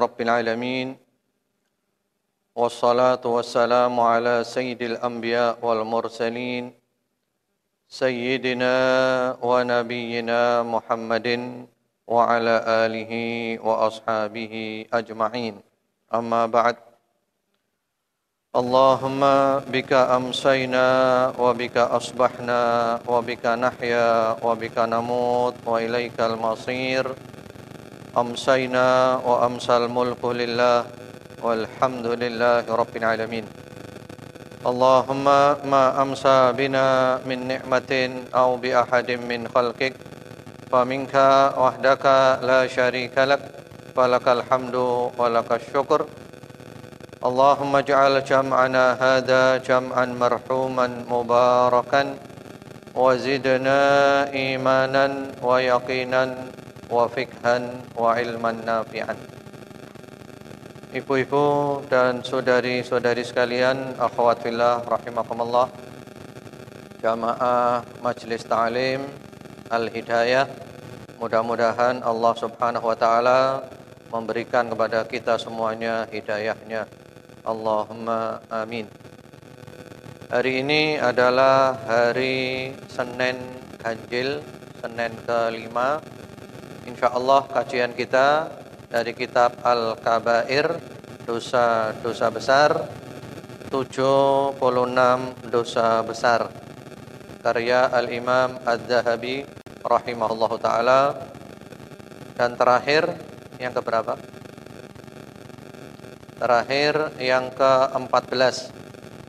رب العالمين والصلاة والسلام على سيد الأنبياء والمرسلين سيدنا ونبينا محمد وعلى آله وأصحابه أجمعين أما بعد اللهم بك أمسينا وبك أصبحنا وبك نحيا وبك نموت وإليك المصير أمسينا وأمسى الملك لله والحمد لله رب العالمين اللهم ما أمسى بنا من نعمة أو بأحد من خلقك فمنك وحدك لا شريك لك فلك الحمد ولك الشكر اللهم اجعل جمعنا هذا جمعا مرحوما مباركا وزدنا إيمانا ويقينا وفقها وعلما نافعا. Ibu-ibu dan saudari-saudari sekalian, akhwat fillah rahimakumullah, jamaah Majelis Ta'lim Al-Hidayah, mudah-mudahan Allah Subhanahu wa taala memberikan kepada kita semuanya hidayahnya. Allahumma amin. Hari ini adalah hari Senin Ganjil, Senin ke-5. Insyaallah kajian kita dari kitab Al-Kabair, dosa-dosa besar, 76 dosa besar, karya Al-Imam Adz-Dzahabi rahimahullahu taala. Dan terakhir yang keberapa? Terakhir yang ke-14,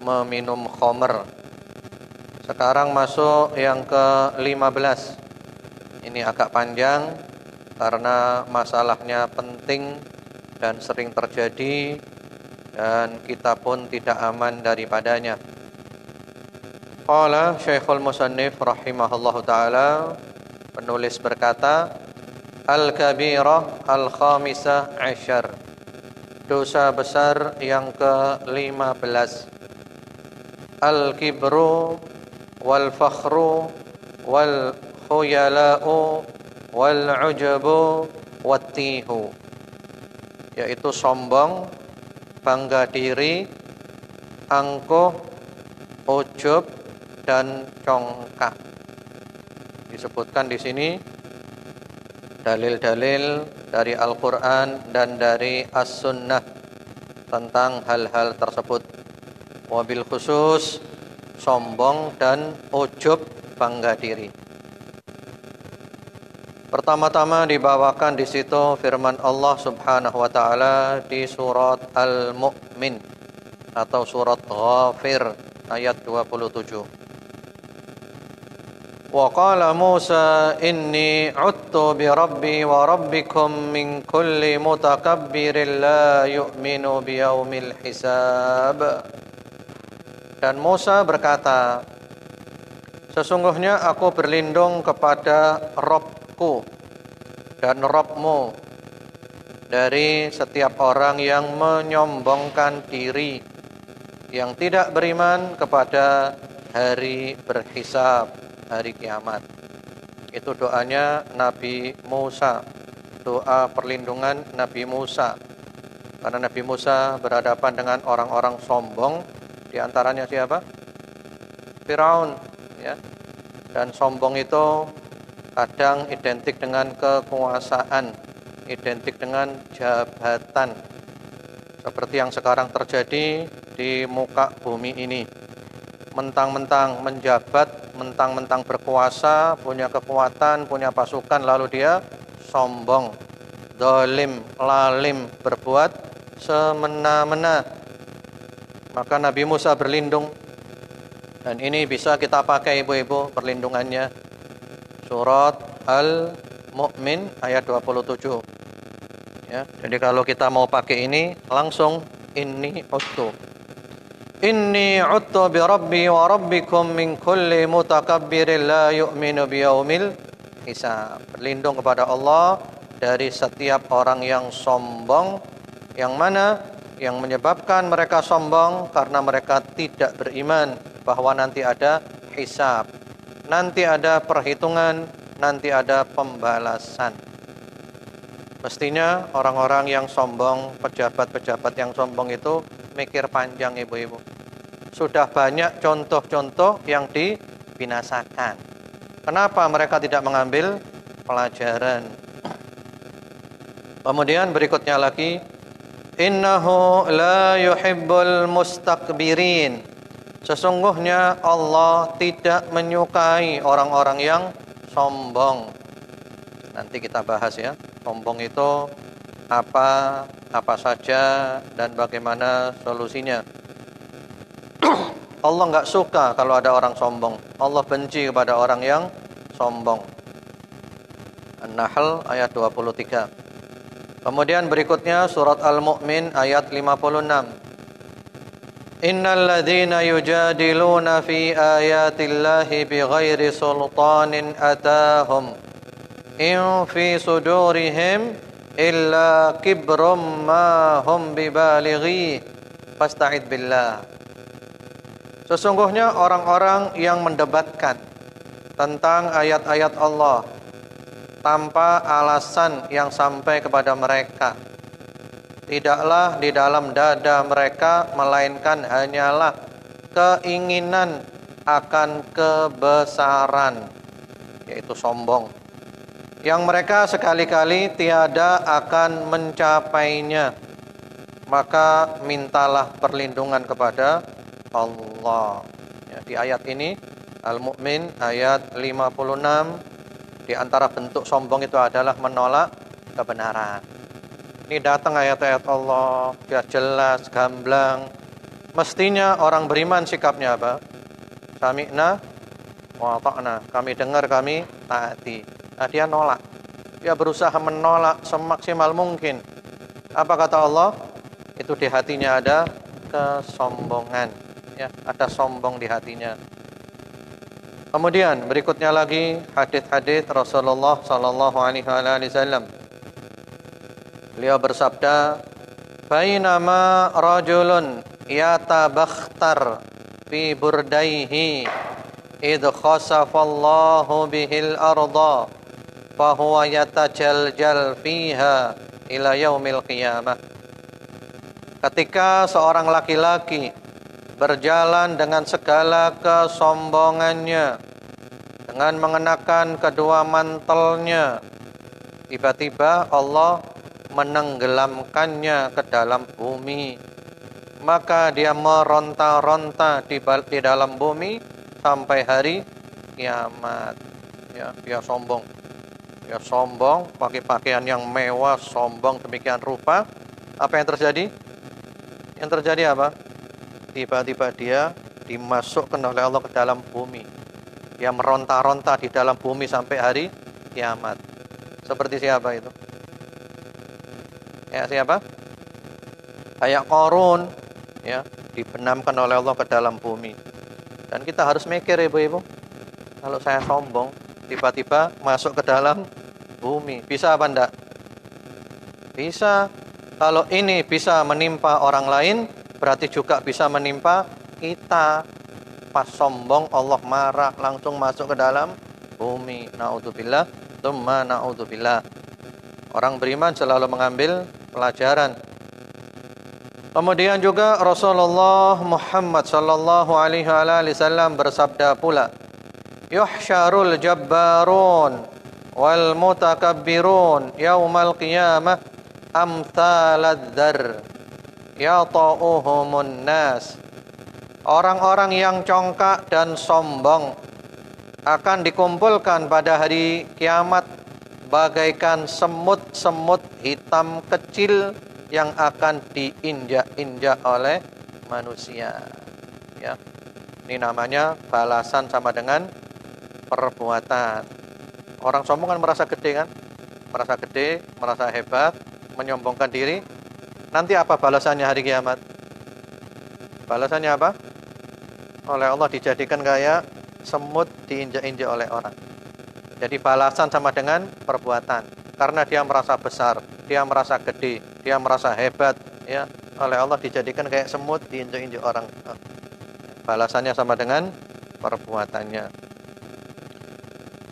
meminum khamr. Sekarang masuk yang ke-15. Ini agak panjang karena masalahnya penting dan sering terjadi dan kita pun tidak aman daripadanya. Qala Syekhul Musannif rahimahullahu taala, penulis berkata, Al-Kabirah Al-Khamisah Asyar, dosa besar yang ke-15. Al-Kibru wal-Fakhru wal-Khuyala'u wal-Ujabu wat-Tihu, yaitu sombong, bangga diri, angkuh, ujub, dan congkak. Disebutkan di sini dalil-dalil dari Al-Quran dan dari As-Sunnah tentang hal-hal tersebut. Wabil khusus sombong dan ujub, bangga diri. Pertama-tama dibawakan di situ firman Allah Subhanahu wa taala di surat Al-Mu'min atau surat Ghafir ayat 27. Wa qala Musa inni uttu bi rabbi wa rabbikum min kulli mutakabbirin la yu'minu bi yaumil hisab. Dan Musa berkata, sesungguhnya aku berlindung kepada Rabbku dan Rabbmu dari setiap orang yang menyombongkan diri, yang tidak beriman kepada hari berhisab, hari kiamat. Itu doanya Nabi Musa, doa perlindungan Nabi Musa. Karena Nabi Musa berhadapan dengan orang-orang sombong, di antaranya siapa? Firaun, ya. Dan sombong itu kadang identik dengan kekuasaan, identik dengan jabatan. Seperti yang sekarang terjadi di muka bumi ini. Mentang-mentang menjabat, mentang-mentang berkuasa, punya kekuatan, punya pasukan, lalu dia sombong, zalim, lalim, berbuat semena-mena. Maka Nabi Musa berlindung, dan ini bisa kita pakai ibu-ibu perlindungannya. Surat Al-Mu'min ayat 27. Ya, jadi kalau kita mau pakai ini langsung inni uttu. Inni uttu bi rabbi wa rabbikum min kulli mutakabbirin la yu'minu bi yaumil hisab. Berlindung kepada Allah dari setiap orang yang sombong, yang mana yang menyebabkan mereka sombong karena mereka tidak beriman bahwa nanti ada hisab, nanti ada perhitungan, nanti ada pembalasan. Mestinya orang-orang yang sombong, pejabat-pejabat yang sombong itu mikir panjang, ibu-ibu. Sudah banyak contoh-contoh yang dibinasakan. Kenapa mereka tidak mengambil pelajaran? Kemudian berikutnya lagi, innahu la yuhibbul mustakbirin. Sesungguhnya Allah tidak menyukai orang-orang yang sombong. Nanti kita bahas ya, sombong itu apa saja dan bagaimana solusinya. Allah nggak suka kalau ada orang sombong. Allah benci kepada orang yang sombong. An-Nahl ayat 23. Kemudian berikutnya surat Al-Mu'min ayat 56. Innal ladzina yujadiluna fi ayatillahi bighairi sultanin atahum in fi sudurihim illa kibrum ma hum bibalighi fasta'id billah. Sesungguhnya orang-orang yang mendebatkan tentang ayat-ayat Allah tanpa alasan yang sampai kepada mereka, tidaklah di dalam dada mereka melainkan hanyalah keinginan akan kebesaran, yaitu sombong, yang mereka sekali-kali tiada akan mencapainya. Maka mintalah perlindungan kepada Allah. Ya, di ayat ini Al-Mu'min ayat 56, di antara bentuk sombong itu adalah menolak kebenaran. Ini datang ayat-ayat Allah, biar jelas, gamblang. Mestinya orang beriman sikapnya apa? Sami'na wa ta'na. Kami dengar, kami taati. Nah, dia nolak. Dia berusaha menolak semaksimal mungkin. Apa kata Allah? Itu di hatinya ada kesombongan. Ya, ada sombong di hatinya. Kemudian berikutnya lagi hadis-hadis Rasulullah sallallahu alaihi wasallam. Beliau bersabda, "Bainama rajulun yatabakhtar fi burdaihi id khasafallahu bihil arda fa huwa yatajaljal fiha ila yaumil qiyamah." Ketika seorang laki-laki berjalan dengan segala kesombongannya, dengan mengenakan kedua mantelnya, tiba-tiba Allah menenggelamkannya ke dalam bumi. Maka dia meronta-ronta di dalam bumi sampai hari kiamat. Ya, dia sombong. Dia sombong, pakai pakaian yang mewah, sombong demikian rupa. Apa yang terjadi? Yang terjadi apa? Tiba-tiba dia dimasukkan oleh Allah ke dalam bumi. Dia meronta-ronta di dalam bumi sampai hari kiamat. Seperti siapa itu? Ya, siapa? Kayak Qarun, ya, dibenamkan oleh Allah ke dalam bumi. Dan kita harus mikir, ibu-ibu, kalau saya sombong, tiba-tiba masuk ke dalam bumi, bisa apa enggak? Bisa. Kalau ini bisa menimpa orang lain, berarti juga bisa menimpa kita. Pas sombong Allah marah, langsung masuk ke dalam bumi. Na'udzubillah, tsumma na'udzubillah. Orang beriman selalu mengambil pelajaran. Kemudian juga Rasulullah Muhammad sallallahu alaihi wasallam bersabda pula, "Yuhsyarul jabbarun wal mutakabbirun yaumal qiyamah amsalad dzar yata'uhumun nas." Orang-orang yang congkak dan sombong akan dikumpulkan pada hari kiamat bagaikan semut-semut hitam kecil yang akan diinjak-injak oleh manusia. Ya. Ini namanya balasan sama dengan perbuatan. Orang sombong kan merasa gede kan? Merasa gede, merasa hebat, menyombongkan diri. Nanti apa balasannya hari kiamat? Balasannya apa? Oleh Allah dijadikan kayak semut diinjak-injak oleh orang. Jadi balasan sama dengan perbuatan. Karena dia merasa besar, dia merasa gede, dia merasa hebat, ya. Oleh Allah dijadikan kayak semut diinjak-injak orang. Balasannya sama dengan perbuatannya.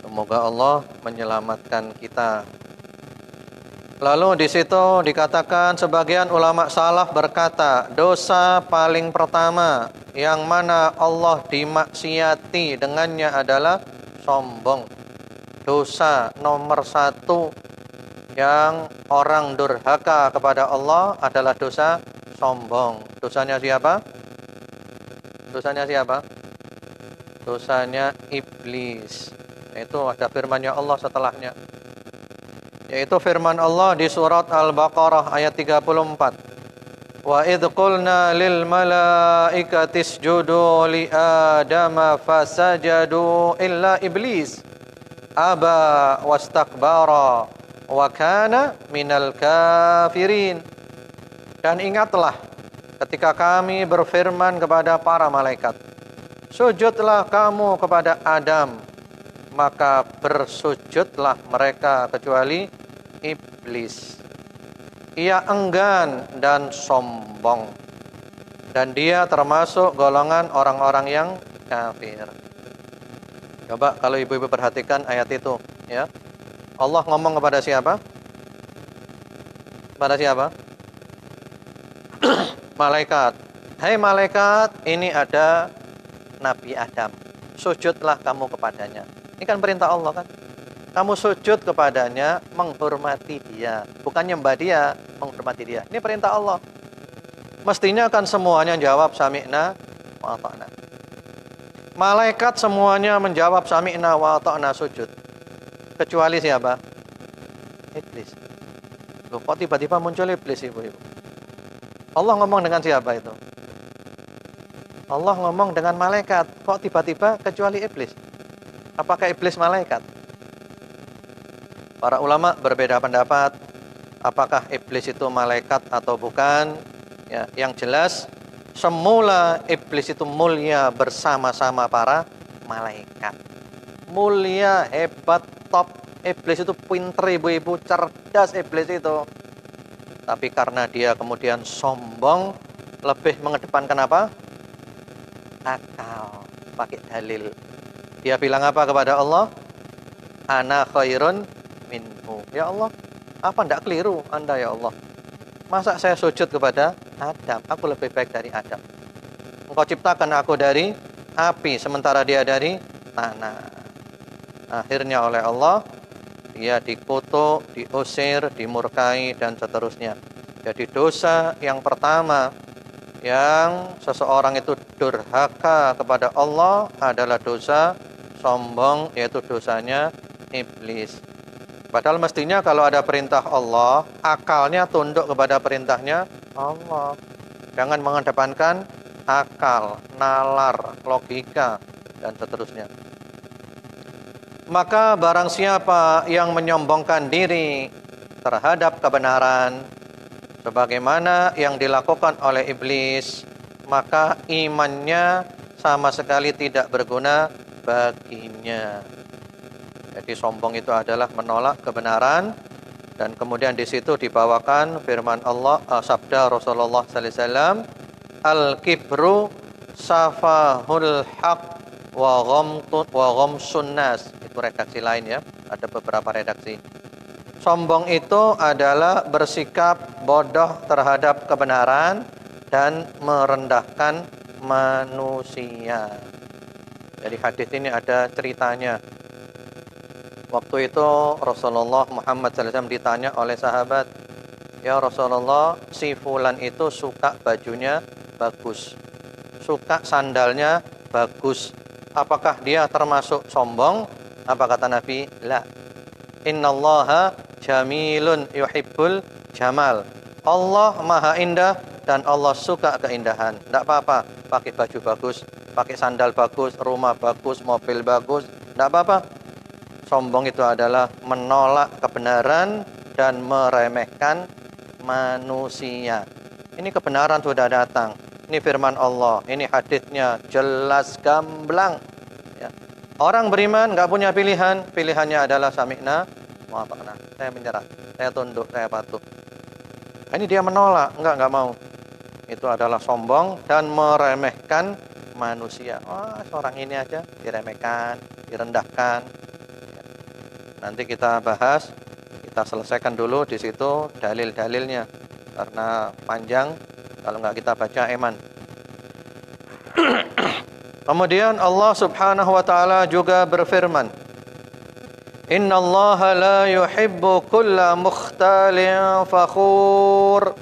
Semoga Allah menyelamatkan kita. Lalu di situ dikatakan sebagian ulama salaf berkata, dosa paling pertama yang mana Allah dimaksiati dengannya adalah sombong. Dosa nomor satu yang orang durhaka kepada Allah adalah dosa sombong. Dosanya siapa? Dosanya siapa? Dosanya iblis. Itu ada firman-Nya Allah setelahnya. Yaitu firman Allah di surat Al-Baqarah ayat 34. Wa idh qulna lil malaikati isjudu li adama fasajadu illa iblis aba wastakbara wa kana minal kafirin. Dan ingatlah ketika kami berfirman kepada para malaikat, sujudlah kamu kepada Adam, maka bersujudlah mereka kecuali iblis. Ia enggan dan sombong, dan dia termasuk golongan orang-orang yang kafir. Coba kalau ibu-ibu perhatikan ayat itu, ya. Allah ngomong kepada siapa? Kepada siapa? Malaikat. Hai malaikat, ini ada Nabi Adam. Sujudlah kamu kepadanya. Ini kan perintah Allah kan? Kamu sujud kepadanya, menghormati dia. Bukan nyembah dia, menghormati dia. Ini perintah Allah. Mestinya kan semuanya jawab sami'na wa ata'na. Malaikat semuanya menjawab sami'na wa ata'na sujud. Kecuali siapa? Iblis. Loh, kok tiba-tiba muncul iblis, ibu-ibu? Allah ngomong dengan siapa itu? Allah ngomong dengan malaikat. Kok tiba-tiba kecuali iblis? Apakah iblis malaikat? Para ulama berbeda pendapat, apakah iblis itu malaikat atau bukan. Ya, yang jelas, semula iblis itu mulia bersama-sama para malaikat. Mulia, hebat, top. Iblis itu pinter, ibu-ibu, cerdas iblis itu. Tapi karena dia kemudian sombong, lebih mengedepankan apa? Akal, pakai dalil. Dia bilang apa kepada Allah? Ana khairun minhu. Ya Allah, apa ndak keliru Anda ya Allah? Masa saya sujud kepada Adam? Aku lebih baik dari Adam. Engkau ciptakan aku dari api, sementara dia dari tanah. Akhirnya oleh Allah, dia dikutuk, diusir, dimurkai, dan seterusnya. Jadi dosa yang pertama yang seseorang itu durhaka kepada Allah adalah dosa sombong, yaitu dosanya iblis. Padahal mestinya kalau ada perintah Allah, akalnya tunduk kepada perintahnya Allah. Jangan mengedepankan akal, nalar, logika, dan seterusnya. Maka barang siapa yang menyombongkan diri terhadap kebenaran, sebagaimana yang dilakukan oleh iblis, maka imannya sama sekali tidak berguna baginya. Jadi sombong itu adalah menolak kebenaran, dan kemudian di situ dibawakan firman Allah, sabda Rasulullah sallallahu alaihi wasallam, al-kibru safahul haq wa ghamsun nas. Itu redaksi lain ya, ada beberapa redaksi. Sombong itu adalah bersikap bodoh terhadap kebenaran dan merendahkan manusia. Jadi hadis ini ada ceritanya. Waktu itu Rasulullah Muhammad SAW ditanya oleh sahabat, ya Rasulullah, si fulan itu suka bajunya bagus, suka sandalnya bagus, apakah dia termasuk sombong? Apa kata Nabi? La. Innallaha jamilun yuhibbul jamal. Allah maha indah dan Allah suka keindahan. Tidak apa-apa pakai baju bagus, pakai sandal bagus, rumah bagus, mobil bagus, tidak apa-apa. Sombong itu adalah menolak kebenaran dan meremehkan manusia. Ini kebenaran sudah datang. Ini firman Allah. Ini hadisnya jelas gamblang. Ya. Orang beriman nggak punya pilihan. Pilihannya adalah sami'na wa ata'na. Saya menyerah, saya tunduk, saya patuh. Ini dia menolak, nggak mau. Itu adalah sombong dan meremehkan manusia. Wah, seorang ini aja diremehkan, direndahkan. Nanti kita bahas kita selesaikan dulu di situ dalil-dalilnya, karena panjang kalau nggak kita baca eman. Kemudian Allah Subhanahu wa taala juga berfirman, "Innallaha la yuhibbu kulla mukhtalin fakhur."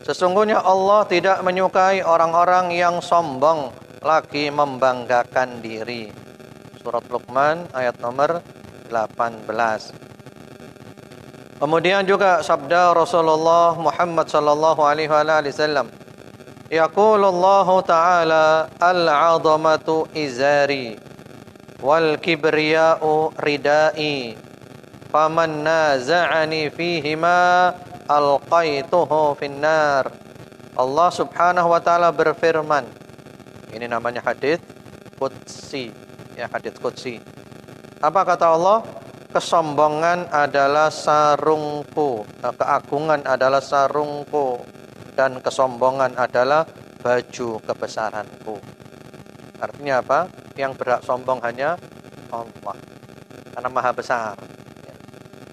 Sesungguhnya Allah tidak menyukai orang-orang yang sombong lagi membanggakan diri. Surat Luqman ayat nomor 18. Kemudian juga sabda Rasulullah Muhammad sallallahu alaihi wasallam, yaqulullahu ta'ala al-'azamatu izari wal kibriya'u ridai faman naza'ani fihima alqaituhu finnar. Allah Subhanahu wa taala berfirman, ini namanya hadits qudsi, ya, hadits qudsi. Apa kata Allah? Kesombongan adalah sarungku, keagungan adalah sarungku, dan kesombongan adalah baju kebesaranku. Artinya apa? Yang berhak sombong hanya Allah, karena maha besar.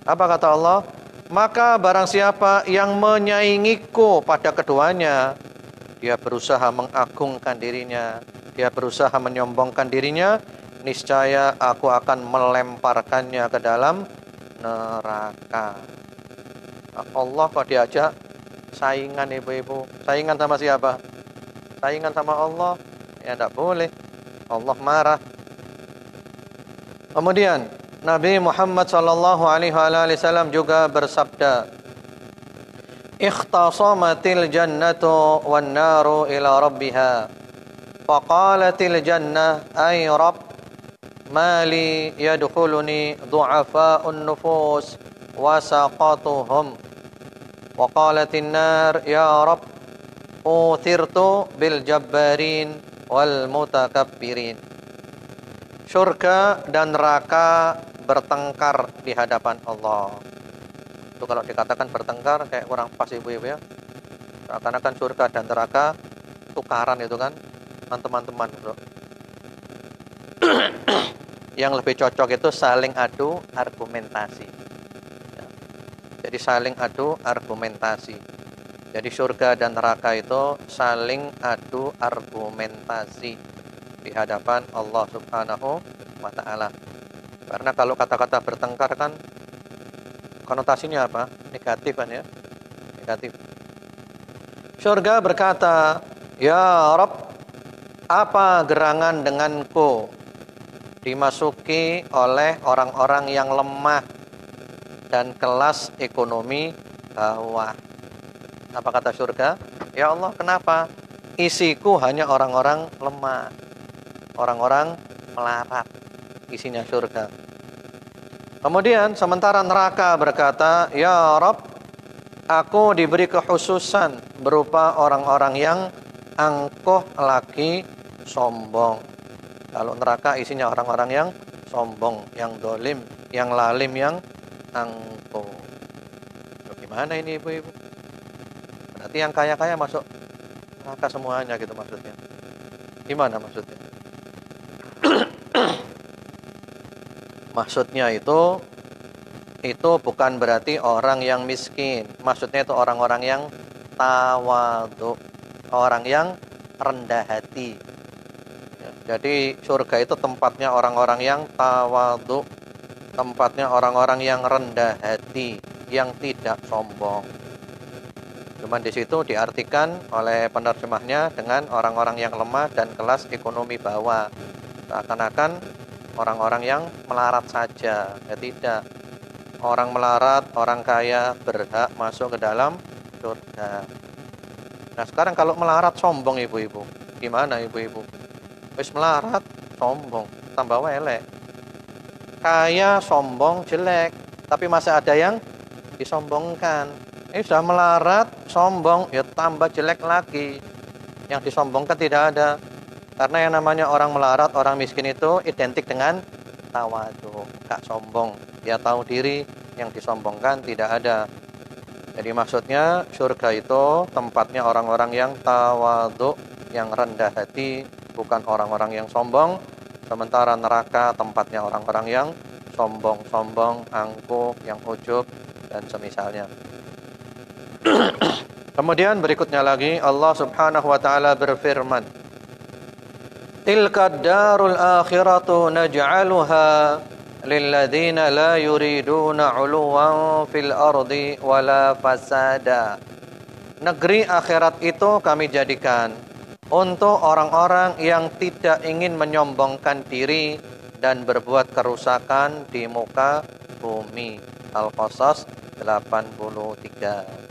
Apa kata Allah? Maka barang siapa yang menyaingiku pada keduanya, dia berusaha mengagungkan dirinya, dia berusaha menyombongkan dirinya, niscaya aku akan melemparkannya ke dalam neraka. Allah kok diajak saingan, ibu-ibu? Saingan sama siapa? Saingan sama Allah? Ya tidak boleh. Allah marah. Kemudian Nabi Muhammad sallallahu alaihi wasallam juga bersabda, "Ikhtasamatil jannatu wan naru ila rabbiha. Faqalatil jannah ay rabb mali yadkhuluni du'afa'un nufus wa saqatuhum. Wa qalatin nar ya rabb uthirtu bil jabbarin wal mutakabbirin." Surga dan neraka bertengkar di hadapan Allah. Itu kalau dikatakan bertengkar kayak kurang pas, ibu-ibu, ya. Karena kan surga dan neraka tukaran itu kan, teman-teman. Yang lebih cocok itu saling adu argumentasi. Jadi saling adu argumentasi. Jadi surga dan neraka itu saling adu argumentasi di hadapan Allah Subhanahu wa ta'ala. Karena kalau kata-kata bertengkar kan konotasinya apa? Negatif kan, ya? Negatif. Surga berkata, "Ya Rabb, apa gerangan denganku dimasuki oleh orang-orang yang lemah dan kelas ekonomi bawah?" Apa kata surga? "Ya Allah, kenapa? Isiku hanya orang-orang lemah, orang-orang melarat." Isinya surga. Kemudian sementara neraka berkata, "Ya Rabb, aku diberi kekhususan berupa orang-orang yang angkuh lagi sombong." Kalau neraka isinya orang-orang yang sombong, yang dolim, yang lalim, yang angkuh. Gimana ini, ibu-ibu? Berarti yang kaya-kaya masuk neraka semuanya gitu maksudnya. Gimana maksudnya? Maksudnya itu bukan berarti orang yang miskin. Maksudnya itu orang-orang yang tawadhu, orang yang rendah hati. Jadi surga itu tempatnya orang-orang yang tawadhu, tempatnya orang-orang yang rendah hati, yang tidak sombong. Cuman di situ diartikan oleh penerjemahnya dengan orang-orang yang lemah dan kelas ekonomi bawah. Seakan-akan orang-orang yang melarat saja. Ya tidak. Orang melarat, orang kaya berhak masuk ke dalam surga. Nah sekarang kalau melarat sombong, ibu-ibu, gimana, ibu-ibu? Wis melarat sombong, tambah elek. Kaya sombong jelek, tapi masih ada yang disombongkan. Ini sudah melarat sombong, ya tambah jelek lagi. Yang disombongkan tidak ada. Karena yang namanya orang melarat, orang miskin itu identik dengan tawadhu, gak sombong. Dia tahu diri, yang disombongkan tidak ada. Jadi maksudnya surga itu tempatnya orang-orang yang tawadhu, yang rendah hati, bukan orang-orang yang sombong. Sementara neraka tempatnya orang-orang yang sombong, angkuh, yang ujub, dan semisalnya. Kemudian berikutnya lagi Allah Subhanahu wa taala berfirman, "Tilka ad-darul akhiratu naj'aluha lilladzina la yuriduna 'uluwan fil ardi wala fasada." Negeri akhirat itu kami jadikan untuk orang-orang yang tidak ingin menyombongkan diri dan berbuat kerusakan di muka bumi. Al-Qasas 83.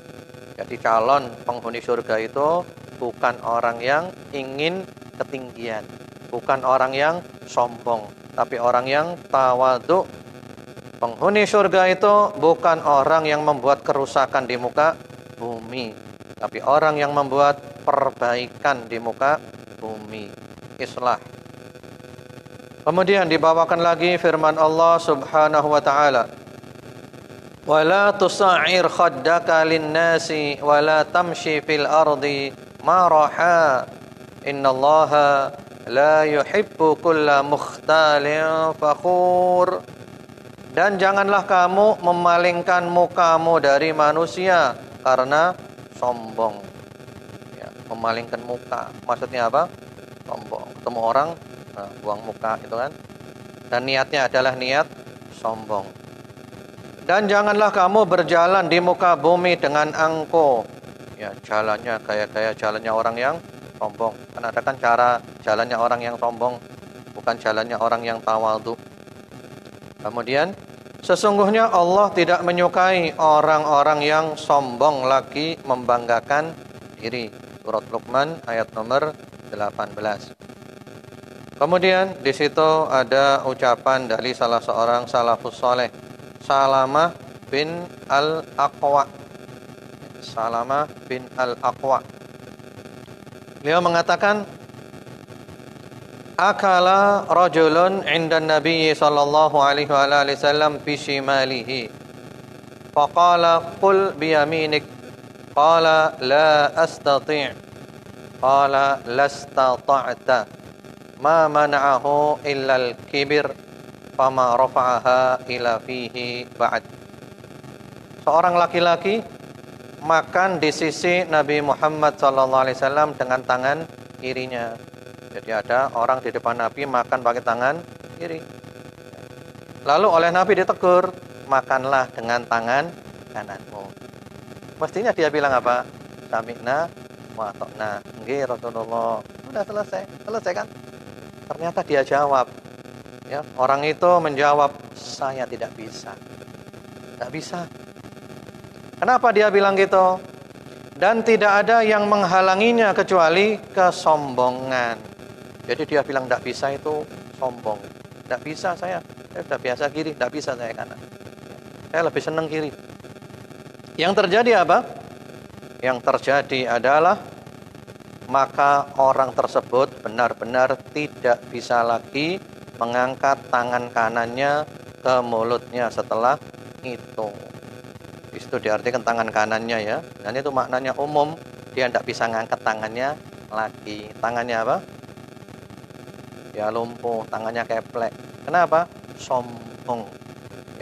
Jadi calon penghuni surga itu bukan orang yang ingin ketinggian, bukan orang yang sombong, tapi orang yang tawadhu. Penghuni surga itu bukan orang yang membuat kerusakan di muka bumi, tapi orang yang membuat perbaikan di muka bumi. Islah. Kemudian dibawakan lagi firman Allah Subhanahu wa taala, "Wala tusa'ir khaddaka lin-nasi wala tamshi fil ardi maraha. Innallaha la yuhibbu kulla mukhtalin fakhur." Dan janganlah kamu memalingkan mukamu dari manusia karena sombong. Ya, memalingkan muka. Maksudnya apa? Sombong. Ketemu orang, nah, buang muka itu kan. Dan niatnya adalah niat sombong. Dan janganlah kamu berjalan di muka bumi dengan angkuh. Ya, jalannya kayak jalannya orang yang sombong. Kan ada kan cara jalannya orang yang sombong, bukan jalannya orang yang tawadhu. Kemudian, sesungguhnya Allah tidak menyukai orang-orang yang sombong lagi membanggakan diri. Surat Luqman ayat nomor 18. Kemudian di situ ada ucapan dari salah seorang salafus saleh, Salamah bin Al-Aqwa. Salamah bin Al-Aqwa. Beliau mengatakan, "Akala rajulun 'inda Nabi sallallahu alaihi wasallam bi shimalihi. Faqala qul bi yaminik. Qala la astati'. Qala lastata'ta. Ma mana'ahu illa al-kibir. Fama rafa'aha ila fihi ba'd." Seorang laki-laki makan di sisi Nabi Muhammad SAW dengan tangan kirinya. Jadi ada orang di depan Nabi makan pakai tangan kiri. Lalu oleh Nabi ditegur, makanlah dengan tangan kananmu. Mestinya dia bilang apa? Sami'na wa ata'na. Nggih Rasulullah. Sudah selesai kan? Ternyata dia jawab. Ya, orang itu menjawab, saya tidak bisa. Tidak bisa. Kenapa dia bilang gitu? Dan tidak ada yang menghalanginya kecuali kesombongan. Jadi dia bilang tidak bisa itu sombong. Tidak bisa saya sudah biasa kiri, tidak bisa saya kanan. Saya lebih senang kiri. Yang terjadi apa? Yang terjadi adalah maka orang tersebut benar-benar tidak bisa lagi mengangkat tangan kanannya ke mulutnya setelah itu. Itu diartikan tangan kanannya ya. Dan itu maknanya umum, dia tidak bisa ngangkat tangannya lagi. Tangannya apa? Ya lumpuh, tangannya keplek. Kenapa? Sombong.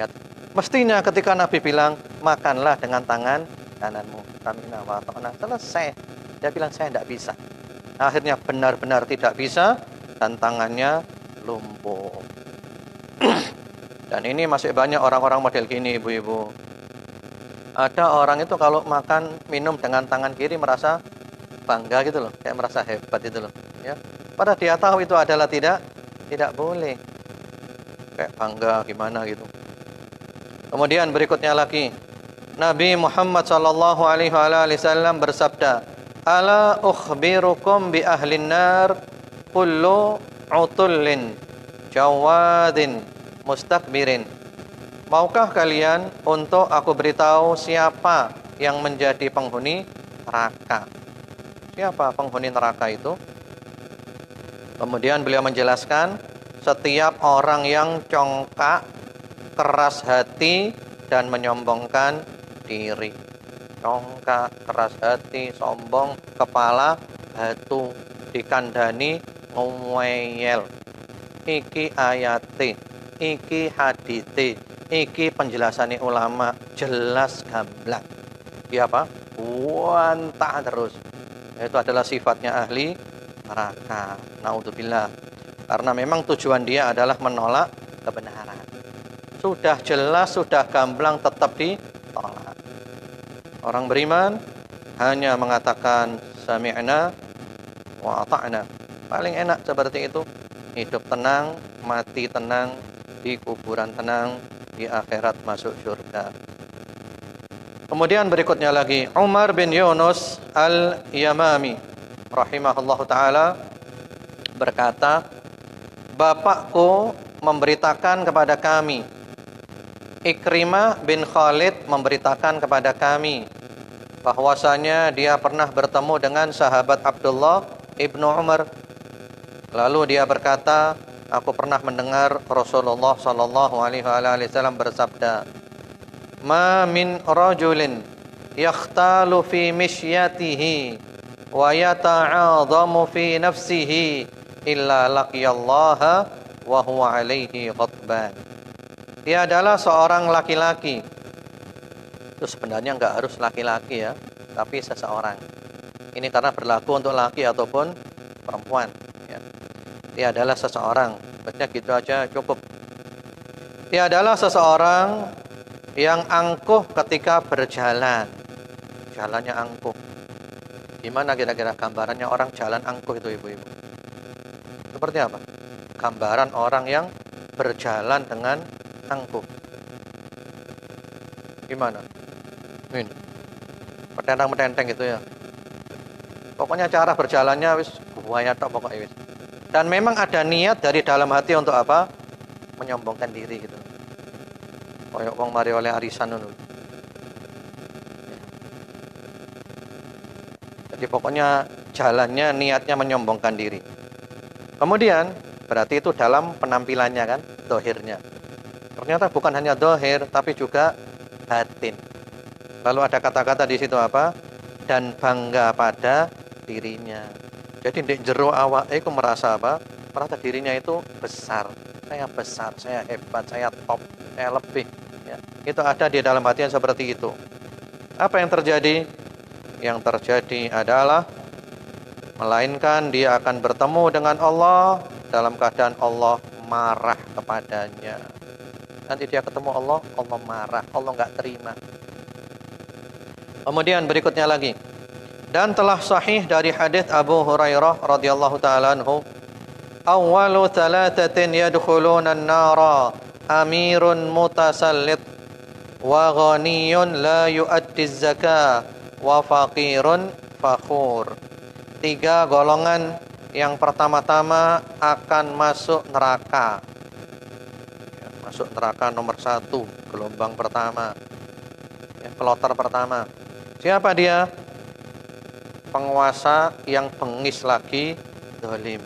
Ya, mestinya ketika Nabi bilang, makanlah dengan tangan kananmu. Sami'na wa ata'na. Selesai. Dia bilang saya tidak bisa. Akhirnya benar-benar tidak bisa dan tangannya lumpuh. Dan ini masih banyak orang-orang model gini, ibu-ibu. Ada orang itu kalau makan minum dengan tangan kiri merasa bangga gitu loh, kayak merasa hebat itu loh, ya. Padahal dia tahu itu adalah tidak boleh. Kayak bangga gimana gitu. Kemudian berikutnya lagi, Nabi Muhammad sallallahu alaihi wasallam bersabda, "Ala ukhbirukum bi ahlin nar kullu utullin jawadin mustakbirin." Maukah kalian untuk aku beritahu siapa yang menjadi penghuni neraka? Siapa penghuni neraka itu? Kemudian beliau menjelaskan, setiap orang yang congkak, keras hati, dan menyombongkan diri. Congkak, keras hati, sombong, kepala batu, dikandani ngeyel. Iki ayate, iki hadite, Iki penjelasannya ulama jelas gamblang. Dia apa? Wantah terus. Itu adalah sifatnya ahli neraka. Naudzubillah. Karena memang tujuan dia adalah menolak kebenaran. Sudah jelas, sudah gamblang, tetap ditolak. Orang beriman hanya mengatakan sami'na wa ata'na. Paling enak seperti itu. Hidup tenang, mati tenang, di kuburan tenang, di akhirat masuk surga. Kemudian berikutnya lagi Umar bin Yunus al-Yamami rahimahullahu taala berkata, bapakku memberitakan kepada kami, Ikrimah bin Khalid memberitakan kepada kami bahwasanya dia pernah bertemu dengan sahabat Abdullah ibnu Umar. Lalu dia berkata, aku pernah mendengar Rasulullah sallallahu alaihi wasallam bersabda, "Ma min rajulin yakhtalu fi mishyatihi wa yata'adhamu fi nafsihi illa laqiyallaha wa huwa alaihi ghadban." Dia adalah seorang laki-laki. Itu sebenarnya enggak harus laki-laki ya, tapi seseorang. Ini karena berlaku untuk laki ataupun perempuan ya. Dia adalah seseorang. Maksudnya gitu aja cukup. Dia adalah seseorang yang angkuh ketika berjalan. Jalannya angkuh. Gimana kira-kira gambarannya orang jalan angkuh itu ibu-ibu? Seperti apa? Gambaran orang yang berjalan dengan angkuh. Gimana? Ini. Petentang-petenteng gitu ya. Pokoknya cara berjalannya wis buaya tok pokoknya wis. Dan memang ada niat dari dalam hati untuk apa? Menyombongkan diri gitu. Kayak wong mari oleh arisan ngono. Jadi pokoknya jalannya niatnya menyombongkan diri. Kemudian berarti itu dalam penampilannya kan, dohirnya. Ternyata bukan hanya dohir tapi juga batin. Lalu ada kata-kata di situ apa? Dan bangga pada dirinya. Jadi di jero awake iku merasa apa? Merasa dirinya itu besar. Saya hebat, saya top, saya lebih ya. Itu ada di dalam hati yang seperti itu. Apa yang terjadi? Yang terjadi adalah melainkan dia akan bertemu dengan Allah dalam keadaan Allah marah kepadanya. Nanti dia ketemu Allah, Allah marah, Allah enggak terima. Kemudian berikutnya lagi. Dan telah sahih dari hadis Abu Hurairah radhiyallahu taala anhu, awwalu thalathatin yadkhuluna an-nara amirun mutasallit wa ghaniyun la yu'addi az-zakah wa faqirun fakhur. 3 golongan yang pertama-tama akan masuk neraka. Masuk neraka nomor 1, gelombang pertama. Ya, kloter pertama. Siapa dia? Penguasa yang bengis lagi dolim.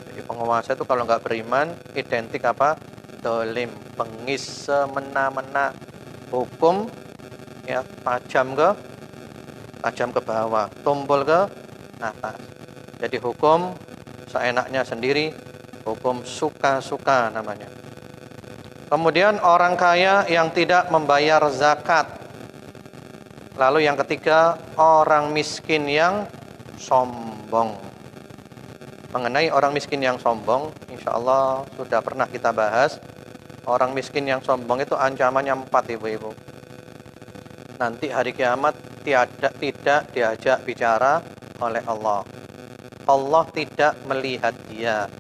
Jadi penguasa itu kalau nggak beriman identik apa? Dolim, bengis, semena-mena, hukum ya tajam ke bawah, tumpul ke atas. Jadi hukum seenaknya sendiri, hukum suka-suka namanya. Kemudian orang kaya yang tidak membayar zakat. Lalu yang ketiga, orang miskin yang sombong. Mengenai orang miskin yang sombong, insya Allah sudah pernah kita bahas. Orang miskin yang sombong itu ancamannya 4 ibu-ibu. Nanti hari kiamat tidak diajak bicara oleh Allah. Allah tidak melihat dia.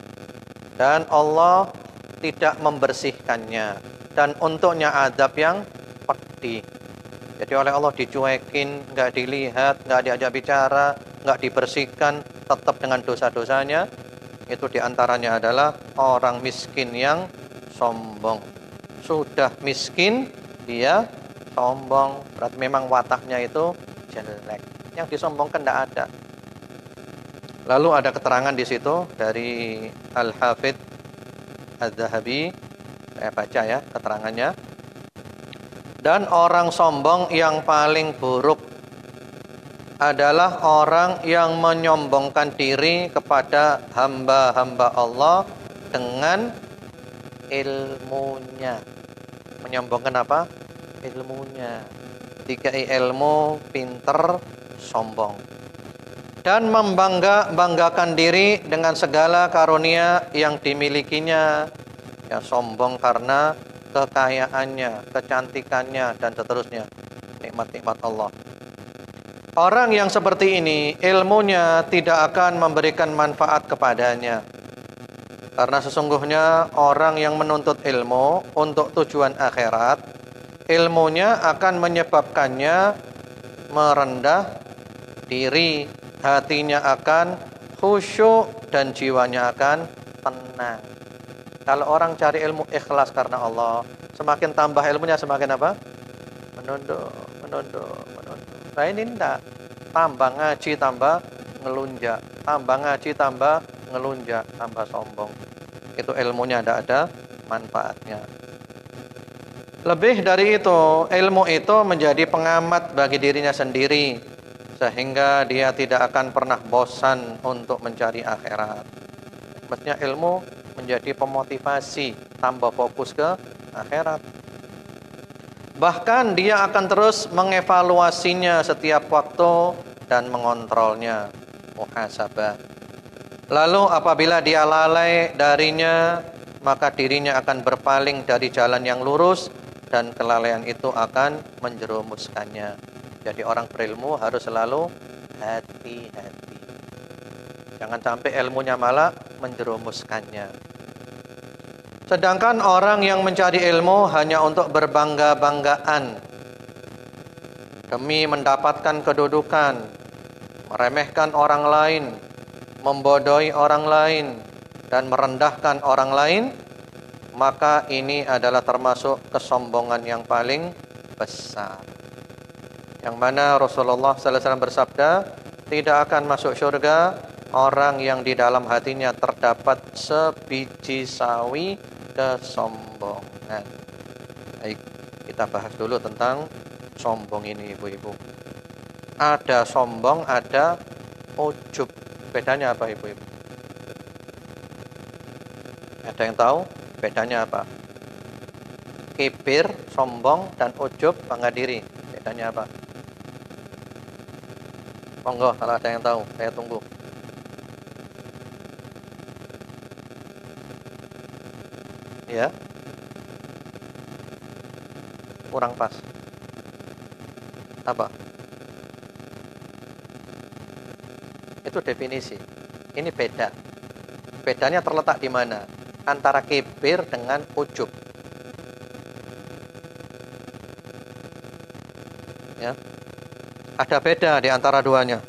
Dan Allah tidak membersihkannya. Dan untuknya azab yang pedih. Jadi oleh Allah dicuekin, nggak dilihat, nggak diajak bicara, nggak dibersihkan, tetap dengan dosa-dosanya. Itu diantaranya adalah orang miskin yang sombong. Sudah miskin, dia sombong. Berarti memang wataknya itu jelek. Yang disombongkan nggak ada. Lalu ada keterangan di situ dari Al-Hafidh Az-Zahabi. Saya baca ya keterangannya. Dan orang sombong yang paling buruk adalah orang yang menyombongkan diri kepada hamba-hamba Allah dengan ilmunya. Menyombongkan apa? Ilmunya. Dikai ilmu, pinter, sombong. Dan membanggakan diri dengan segala karunia yang dimilikinya. Ya, sombong karena kekayaannya, kecantikannya, dan seterusnya. Nikmat-nikmat Allah. Orang yang seperti ini, ilmunya tidak akan memberikan manfaat kepadanya. Karena sesungguhnya orang yang menuntut ilmu untuk tujuan akhirat, ilmunya akan menyebabkannya merendah diri, hatinya akan khusyuk dan jiwanya akan tenang. Kalau orang cari ilmu ikhlas karena Allah, semakin tambah ilmunya semakin apa? Menunduk, menunduk, menunduk. Nah ini enggak. Tambah ngaji, tambah ngelunjak. Tambah ngaji, tambah ngelunjak, tambah sombong. Itu ilmunya tidak ada manfaatnya. Lebih dari itu, ilmu itu menjadi pengamat bagi dirinya sendiri, sehingga dia tidak akan pernah bosan untuk mencari akhirat. Maksudnya ilmu menjadi pemotivasi, tambah fokus ke akhirat. Bahkan dia akan terus mengevaluasinya setiap waktu dan mengontrolnya, muhasabah. Lalu apabila dia lalai darinya, maka dirinya akan berpaling dari jalan yang lurus dan kelalaian itu akan menjerumuskannya. Jadi orang berilmu harus selalu hati-hati. Jangan sampai ilmunya malah menjerumuskannya. Sedangkan orang yang mencari ilmu hanya untuk berbangga-banggaan demi mendapatkan kedudukan, meremehkan orang lain, membodohi orang lain, dan merendahkan orang lain, maka ini adalah termasuk kesombongan yang paling besar. Yang mana Rasulullah SAW bersabda, tidak akan masuk surga orang yang di dalam hatinya terdapat sebiji sawi kesombongan. Baik, kita bahas dulu tentang sombong ini, ibu-ibu. Ada sombong, ada ujub. Bedanya apa, ibu-ibu? Ada yang tahu bedanya apa? Kibir, sombong, dan ujub, bangga diri. Bedanya apa? Monggo, kalau ada yang tahu, saya tunggu. Ya, kurang pas. Apa? Itu definisi. Ini beda. Bedanya terletak di mana? Antara kibir dengan ujub. Ya. Ada beda di antara duanya.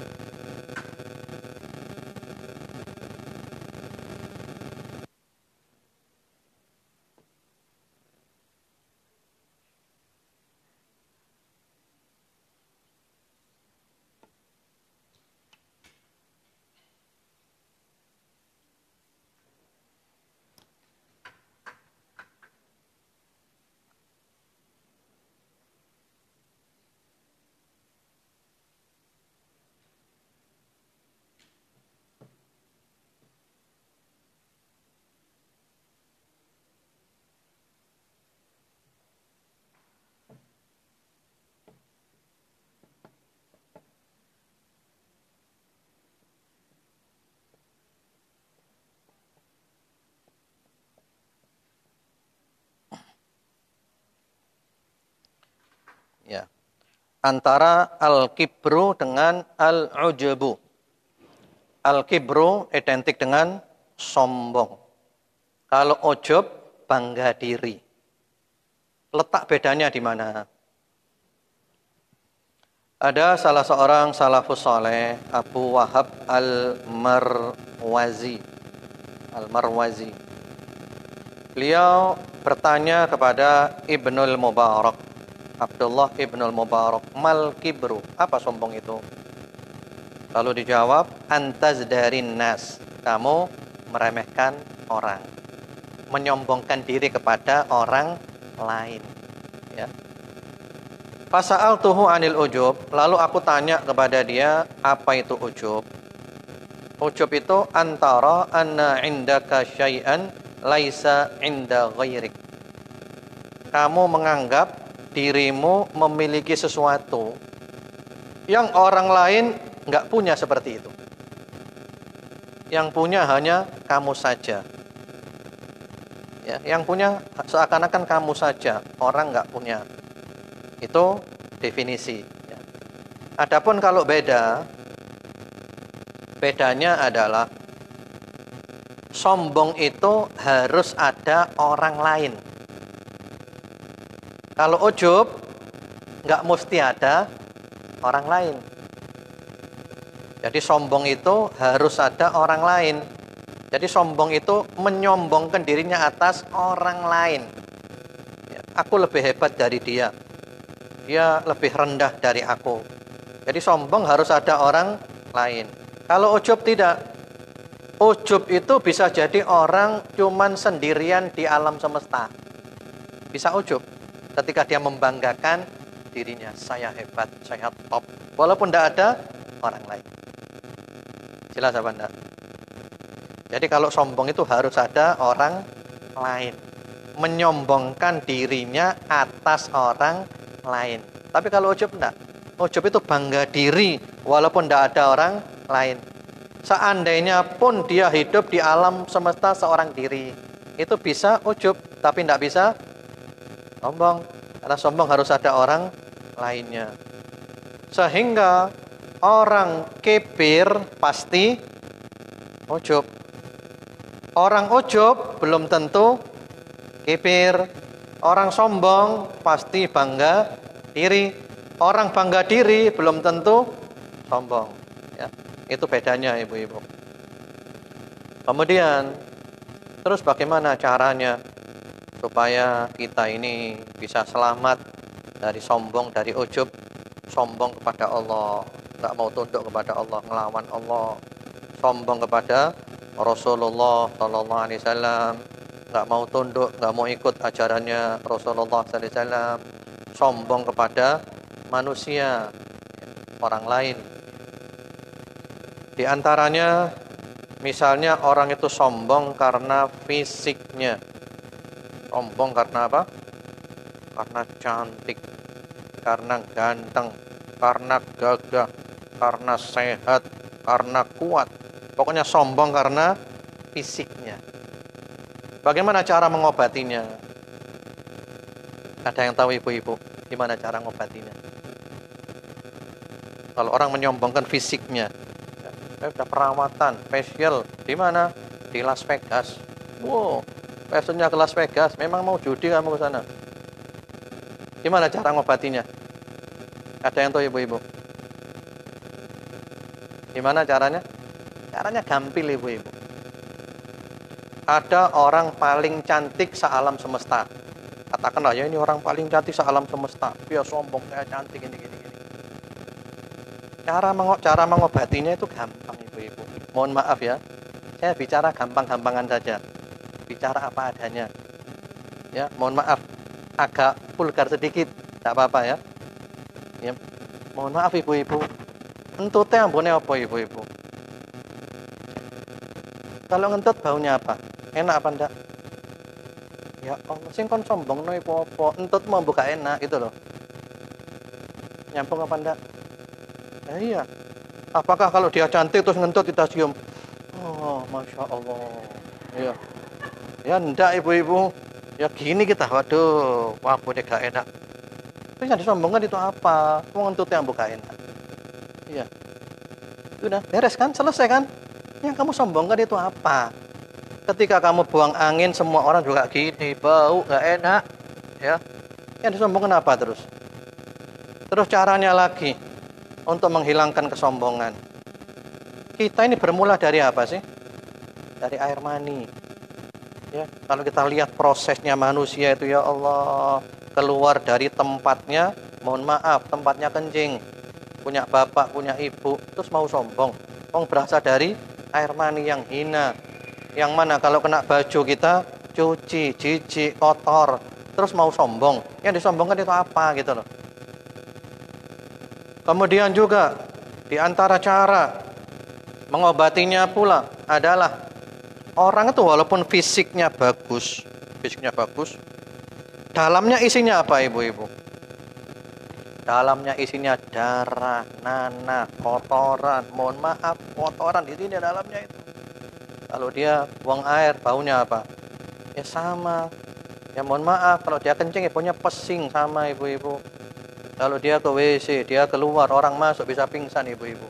Ya. Antara al-kibru dengan al-ujubu. Al-kibru identik dengan sombong. Kalau ujub, bangga diri. Letak bedanya di mana? Ada salah seorang salafus saleh, Abu Wahab al-Marwazi. Al-Marwazi. Beliau bertanya kepada Ibnul Mubarak, Abdullah Ibnul Mubarak, mal kibru, apa sombong itu? Lalu dijawab, antazdarin nas, kamu meremehkan orang, menyombongkan diri kepada orang lain. Ya. Fasa'altuhu anil ujub, lalu aku tanya kepada dia, apa itu ujub? Ujub itu antara anna indaka syai'an laisa inda ghairik. kamu menganggap dirimu memiliki sesuatu yang orang lain nggak punya seperti itu. Yang punya hanya kamu saja. Ya, yang punya seakan-akan kamu saja, orang nggak punya. Itu definisi. Ya. Adapun kalau bedanya adalah sombong itu harus ada orang lain. Kalau ujub, nggak mesti ada orang lain. Jadi sombong itu harus ada orang lain. Jadi sombong itu menyombongkan dirinya atas orang lain. Ya, aku lebih hebat dari dia. Dia lebih rendah dari aku. Jadi sombong harus ada orang lain. Kalau ujub tidak. Ujub itu bisa jadi orang cuman sendirian di alam semesta. Bisa ujub ketika dia membanggakan dirinya. Saya hebat, saya top. Walaupun tidak ada orang lain. Jelas apa enggak? Jadi kalau sombong itu harus ada orang lain. Menyombongkan dirinya atas orang lain. Tapi kalau ujub enggak. Ujub itu bangga diri walaupun tidak ada orang lain. Seandainya pun dia hidup di alam semesta seorang diri. Itu bisa ujub, tapi tidak bisa sombong. Karena sombong harus ada orang lainnya. Sehingga orang kibir pasti ujub. Orang ujub belum tentu kibir. Orang sombong pasti bangga diri. Orang bangga diri belum tentu sombong. Ya, itu bedanya ibu-ibu. Kemudian, terus bagaimana caranya supaya kita ini bisa selamat dari sombong, dari ujub, sombong kepada Allah, nggak mau tunduk kepada Allah, ngelawan Allah, sombong kepada Rasulullah Sallallahu Alaihi Wasallam, nggak mau tunduk, nggak mau ikut ajarannya Rasulullah Sallallahu Alaihi Wasallam, sombong kepada manusia, orang lain. Di antaranya, misalnya orang itu sombong karena fisiknya. Sombong karena apa? Karena cantik, karena ganteng, karena gagah, karena sehat, karena kuat. Pokoknya sombong karena fisiknya. Bagaimana cara mengobatinya? Ada yang tahu ibu-ibu gimana cara mengobatinya? Kalau orang menyombongkan fisiknya, sudah perawatan, facial, di mana? Di Las Vegas. Wow, fashionnya ke Las Vegas. Memang mau judi kamu ke sana? Gimana cara ngobatinya? Ada yang tahu ibu-ibu? Gimana caranya? Caranya gampil ibu-ibu. Ada orang paling cantik sealam semesta. Katakanlah ya ini orang paling cantik sealam semesta. Dia sombong, saya cantik ini. Cara mengobatinya itu gampang ibu-ibu. Mohon maaf ya. Saya bicara gampang-gampangan saja. Bicara apa adanya. Ya, mohon maaf. Agak vulgar sedikit. Tidak apa-apa ya. Ya. Mohon maaf ibu-ibu. Entute ambune apa ibu-ibu? Kalau ngentut baunya apa? Enak apa enggak? Ya Allah, sing kon sombong no ibu apa? Entut mau buka enak gitu loh. Nyambung apa enggak? Iya. Apakah kalau dia cantik terus ngentut kita cium? Oh, Masya Allah. Iya. Ya enggak ibu-ibu. Ya gini kita. Waduh, wah udah gak enak. Itu yang disombongkan itu apa? Mau ngentut yang buka enak. Iya. Sudah beres kan? Selesai kan? Yang kamu sombongkan itu apa? Ketika kamu buang angin, semua orang juga gini, bau, gak enak. Ya. Yang disombongkan apa terus? Terus caranya lagi untuk menghilangkan kesombongan. Kita ini bermula dari apa sih? Dari air mani. Ya, kalau kita lihat prosesnya manusia itu ya Allah, keluar dari tempatnya, mohon maaf, tempatnya kencing. Punya bapak, punya ibu, terus mau sombong. Berasal dari air mani yang hina. Yang mana kalau kena baju kita cuci, jijik, kotor, terus mau sombong. Yang disombongkan itu apa gitu loh. Kemudian juga di antara cara mengobatinya pula adalah orang itu walaupun fisiknya bagus, Dalamnya isinya apa ibu-ibu? Dalamnya isinya darah, nanah, kotoran. Mohon maaf, kotoran di sini dalamnya itu. Kalau dia buang air, baunya apa? Ya sama. Ya mohon maaf, kalau dia kencing ya baunya pesing sama ibu-ibu. Kalau dia ke WC, dia keluar, orang masuk bisa pingsan ibu-ibu.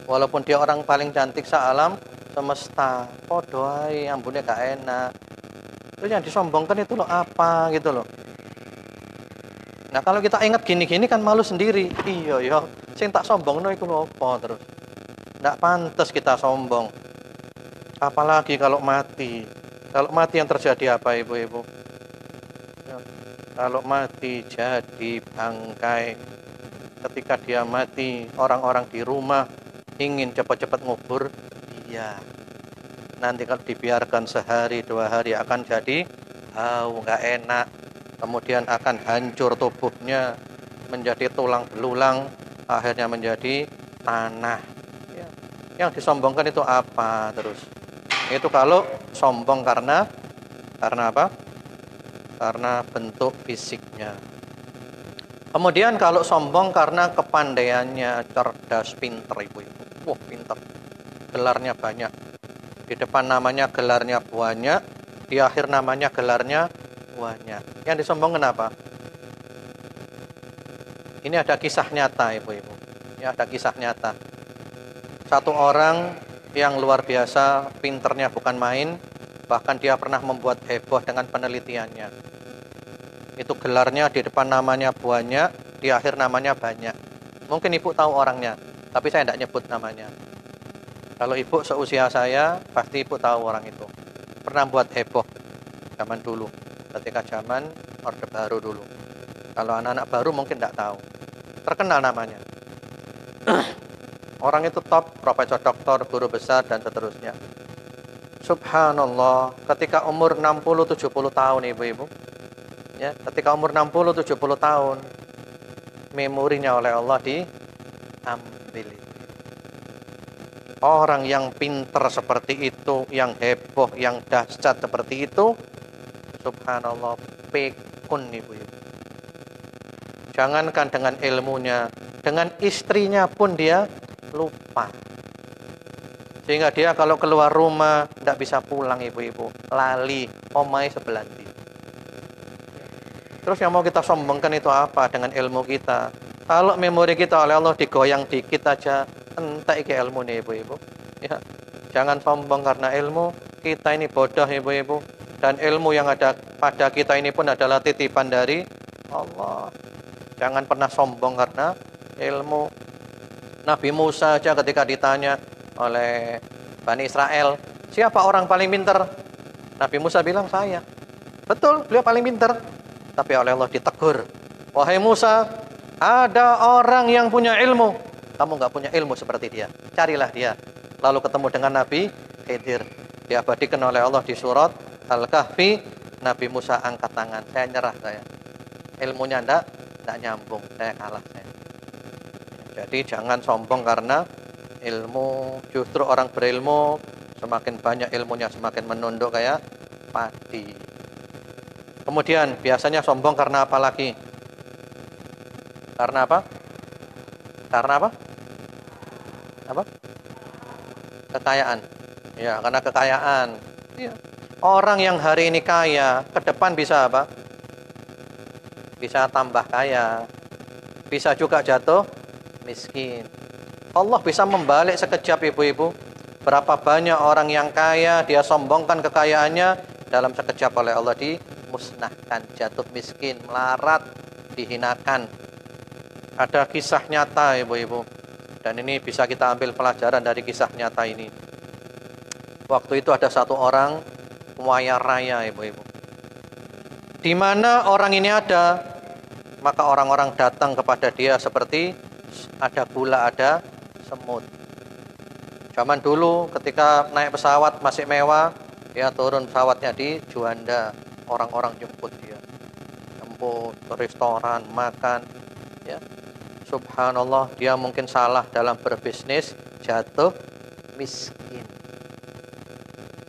Walaupun dia orang paling cantik sealam semesta, podo ae ambune gak enak. Terus yang disombongkan itu loh apa gitu loh. Nah kalau kita ingat gini-gini kan malu sendiri. Iya ya, sing tak sombongno iku lho apa terus. Ndak pantas kita sombong. Apalagi kalau mati. Kalau mati yang terjadi apa ibu-ibu? Ya, kalau mati jadi bangkai. Ketika dia mati, orang-orang di rumah ingin cepat-cepat ngubur dia. Nanti kalau dibiarkan sehari 2 hari akan jadi bau nggak enak. Kemudian akan hancur tubuhnya menjadi tulang belulang, akhirnya menjadi tanah. Ya. Yang disombongkan itu apa terus? Itu kalau sombong karena apa? Karena bentuk fisiknya. Kemudian kalau sombong karena kepandaiannya, cerdas, pinter ibu-ibu. Wah, pinter. Gelarnya banyak. Di depan namanya gelarnya banyak, di akhir namanya gelarnya banyak. Yang disombongkan apa? Ini ada kisah nyata ibu-ibu. Ya, ada kisah nyata. Satu orang yang luar biasa, pinternya bukan main, bahkan dia pernah membuat heboh dengan penelitiannya. Itu gelarnya di depan namanya banyak, di akhir namanya banyak. Mungkin ibu tahu orangnya, tapi saya tidak nyebut namanya. Kalau ibu seusia saya, pasti ibu tahu orang itu. Pernah buat heboh zaman dulu, ketika zaman Orde Baru dulu. Kalau anak-anak baru mungkin tidak tahu. Terkenal namanya. Orang itu top, profesor doktor, guru besar, dan seterusnya. Subhanallah, ketika umur 60-70 tahun ibu-ibu. Ya, ketika umur 60-70 tahun, memorinya oleh Allah diambil. Orang yang pinter seperti itu, yang heboh, yang dahsyat seperti itu, subhanallah, pikun ibu-ibu. Jangankan dengan ilmunya, dengan istrinya pun dia lupa. Sehingga dia kalau keluar rumah tidak bisa pulang ibu-ibu, lali, omai sebelah ndi. Terus yang mau kita sombongkan itu apa dengan ilmu kita? Kalau memori kita oleh Allah digoyang dikit aja, entek iki ilmu nih ibu-ibu. Ya, jangan sombong karena ilmu. Kita ini bodoh ibu-ibu. Dan ilmu yang ada pada kita ini pun adalah titipan dari Allah. Jangan pernah sombong karena ilmu. Nabi Musa aja ketika ditanya oleh Bani Israel, siapa orang paling pintar? Nabi Musa bilang saya. Betul, beliau paling pintar. Tapi oleh Allah ditegur. Wahai Musa, ada orang yang punya ilmu. Kamu nggak punya ilmu seperti dia. Carilah dia. Lalu ketemu dengan Nabi Khidir. Diabadikan oleh Allah di surat Al-Kahfi. Nabi Musa angkat tangan. Saya nyerah saya. Ilmunya enggak nyambung. Saya kalah saya. Jadi jangan sombong karena ilmu. Justru orang berilmu semakin banyak ilmunya semakin menunduk kayak padi. Kemudian biasanya sombong karena apa lagi? Karena apa? Karena apa? Apa? Kekayaan. Ya, karena kekayaan. Ya. Orang yang hari ini kaya, ke depan bisa apa? Bisa tambah kaya. Bisa juga jatuh miskin. Allah bisa membalik sekejap ibu-ibu. Berapa banyak orang yang kaya, dia sombongkan kekayaannya, dalam sekejap oleh Allah dimusnahkan, jatuh miskin, melarat, dihinakan. Ada kisah nyata ibu-ibu. Dan ini bisa kita ambil pelajaran dari kisah nyata ini. Waktu itu ada satu orang kaya raya ibu-ibu. Di mana orang ini ada, maka orang-orang datang kepada dia seperti ada gula, ada semut. Zaman dulu ketika naik pesawat masih mewah, dia turun pesawatnya di Juanda. Orang-orang jemput dia. Jemput ke restoran, makan. Ya. Subhanallah, dia mungkin salah dalam berbisnis, jatuh miskin.